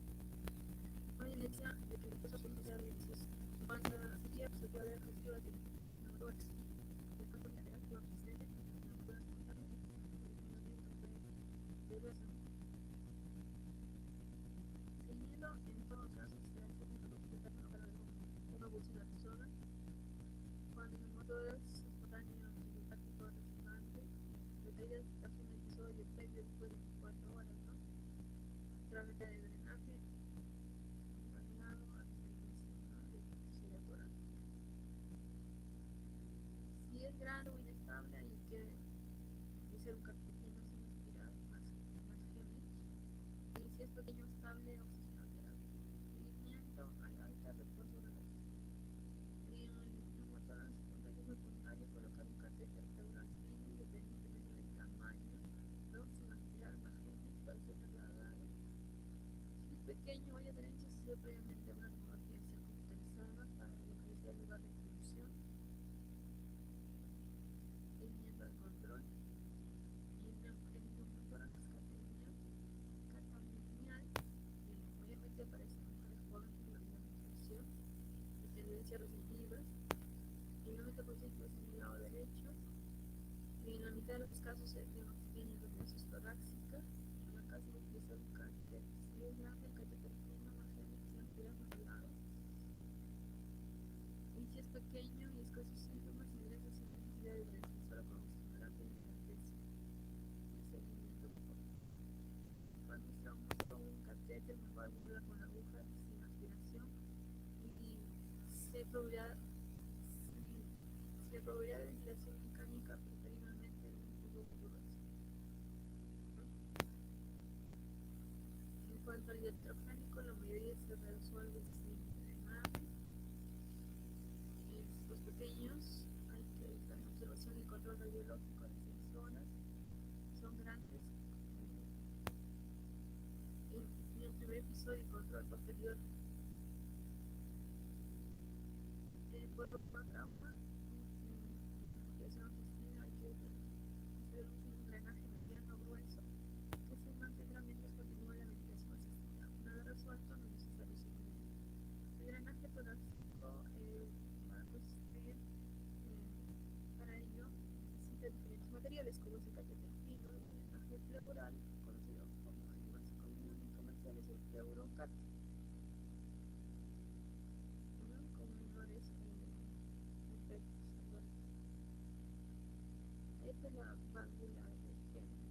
No hay evidencia de que los procesos son beneficiosos. Cuando la cirugía se puede haber recibido de neurotox, el campo lateral que va a proceder, no puede contar de hueso. Seguido, en todos los casos, se hace un tratamiento para una evolución de la persona. Cuando el motor es espontáneo, simpático, resonante, detalles tras un episodio previo después de 24 horas, ¿no? Trámite de drenaje, imaginado, de respiratoria. Si es grande o inestable, hay que hacer un cateterismo sin inspirar, más Hemlich. Y si es pequeño, estable, oxigenoterapia. Seguimiento al alta, reposo de la y en el motor secundario secundario colocar un catéter pleural fino independientemente del tamaño, ¿no? Sin aspirar más Hemlich para ser trasladado. Si es pequeño, hay adherencia, se hace previamente una tomografía computarizada para localizar el lugar de introducción. Seguimiento al control y en el motor catamenial mayormente aparece en mujeres jóvenes con la nutrición de tendencia receptiva y el 90% es en el lado derecho y en la mitad de los casos se tiene retención torácica y en la casa se utiliza un catéter. Si es grande, el catéter tiene más retención de ambos lados y si es pequeño y escasos síntomas ingresas sin necesidad de retención solo con oxigenoterapia y emergencia. Cuando usamos un catéter nos va a ayudar con la aguja sin aspiración y si hay probabilidad de ventilación mecánica, preferiblemente en un tubo grueso. En cuanto al electrogénico, la mayoría se resuelve sin drenaje. Los pequeños hay que estar en observación y control radiológico de 6 horas. Son grandes. En el primer episodio, control posterior por trauma, que es una oficina, hay que hacer un drenaje mediano grueso que se mantendrá mientras continúa la medicación asistida. Una vez resuelto, no es necesario comerciales como es el catéter fino de drenaje pleural, conocido como el más común comercial es el Pleurocat, ¿no? Con menores efectos adversos. Esta es la válvula de Henrich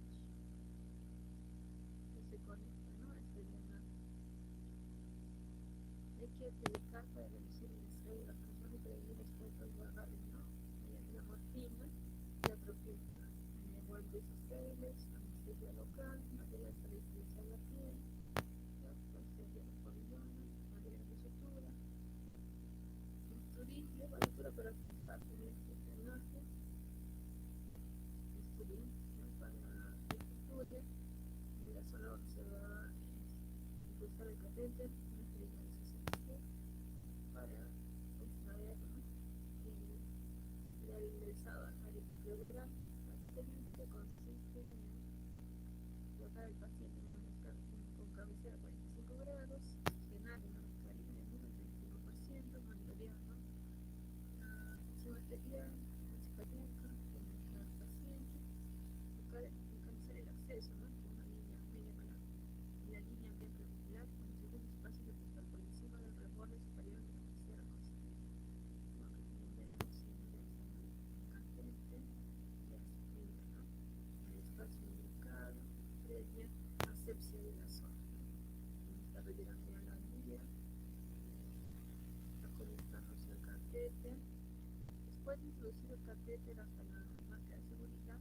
que se conecta, ¿no? A este drenaje. Hay que utilizar para reducir el estrés de la persona y prevenir expuestos globales, ¿no? Mediante la morfina y atropina, envolventes estériles, anestesia local, material para estabilizar la piel, anestesia de polidona, material de sutura, bisturí, levadura para fijar este drenaje, bisturí, ¿no? Para la sutura, y la zona donde se va a impulsar el catéter, una jeringa de 60 para extraer, ¿no? El ingresado al área pleural. La técnica consiste en colocar al paciente con cabecera a 45 grados, llenar una mascarilla en un 35%, monitoreando la presión arterial, la cardíaca, el paciente, buscar alcanzar el acceso, ¿no? Con una línea media para la línea media perpendicular con un segundo espacio de punta por encima del reborde superior de la tercera costilla. El espacio indicado previa asepsia de la zona. Está retirando ya la guía, está conectándose al catéter. Después de introducir el catéter hasta la marca de seguridad,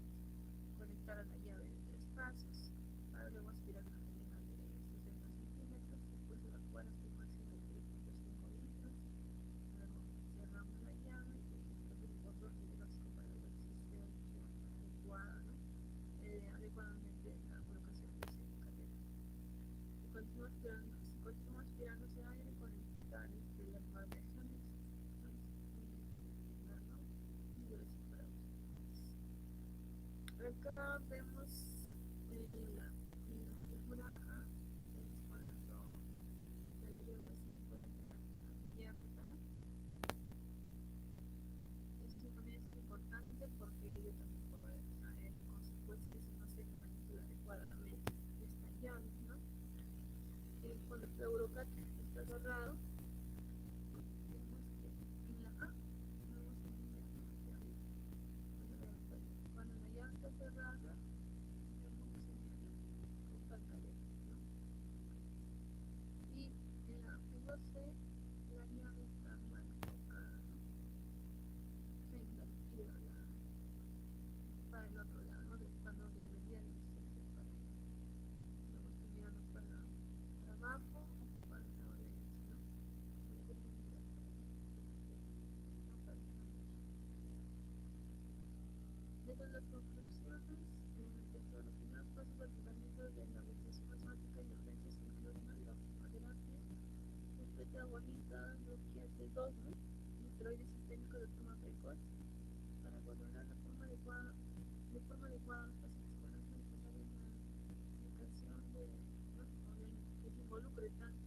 conectar a la llave de 3 pasos para luego aspirar una jeringa de 60 centímetros, después evacuar hasta un máximo de 3.5 litros. Luego cerramos la llave y el botón hidrológico para ver si se adecuada, ¿no? Adecuadamente la colocación de ese catéter. Si continúa aspirando ese aire, conectar las variaciones, ¿no? Y reciprocidad. Acá vemos la figura A, es cuando la llave se encuentra abierta, ¿no? Esto también es importante porque ello también puede traer consecuencias si no se manipula adecuadamente esta llave, ¿no? Cuando el Pleurocat está cerrado, vemos que en la A, vemos que en la llave, cuando la llave está cerrada, vemos que señala con pantaleta, ¿no? Y en la 1C, la llave está mal colocada, ¿no? Para el otro lado, ¿no? Cuando debería dirigirse para luego estoy mirando para abajo o para el lado derecho, ¿no? Dentro de las conclusiones, dentro de los primeros pasos del tratamiento de la ventilación asmática y urgencias incluyen la quimioterapia, el beta-agonista, bloquear C2, ¿no? Y esteroide sistémico de forma precoz para controlar de forma adecuada a los pacientes con asma y tratar una aplicación de, ¿no? Que se involucre tanto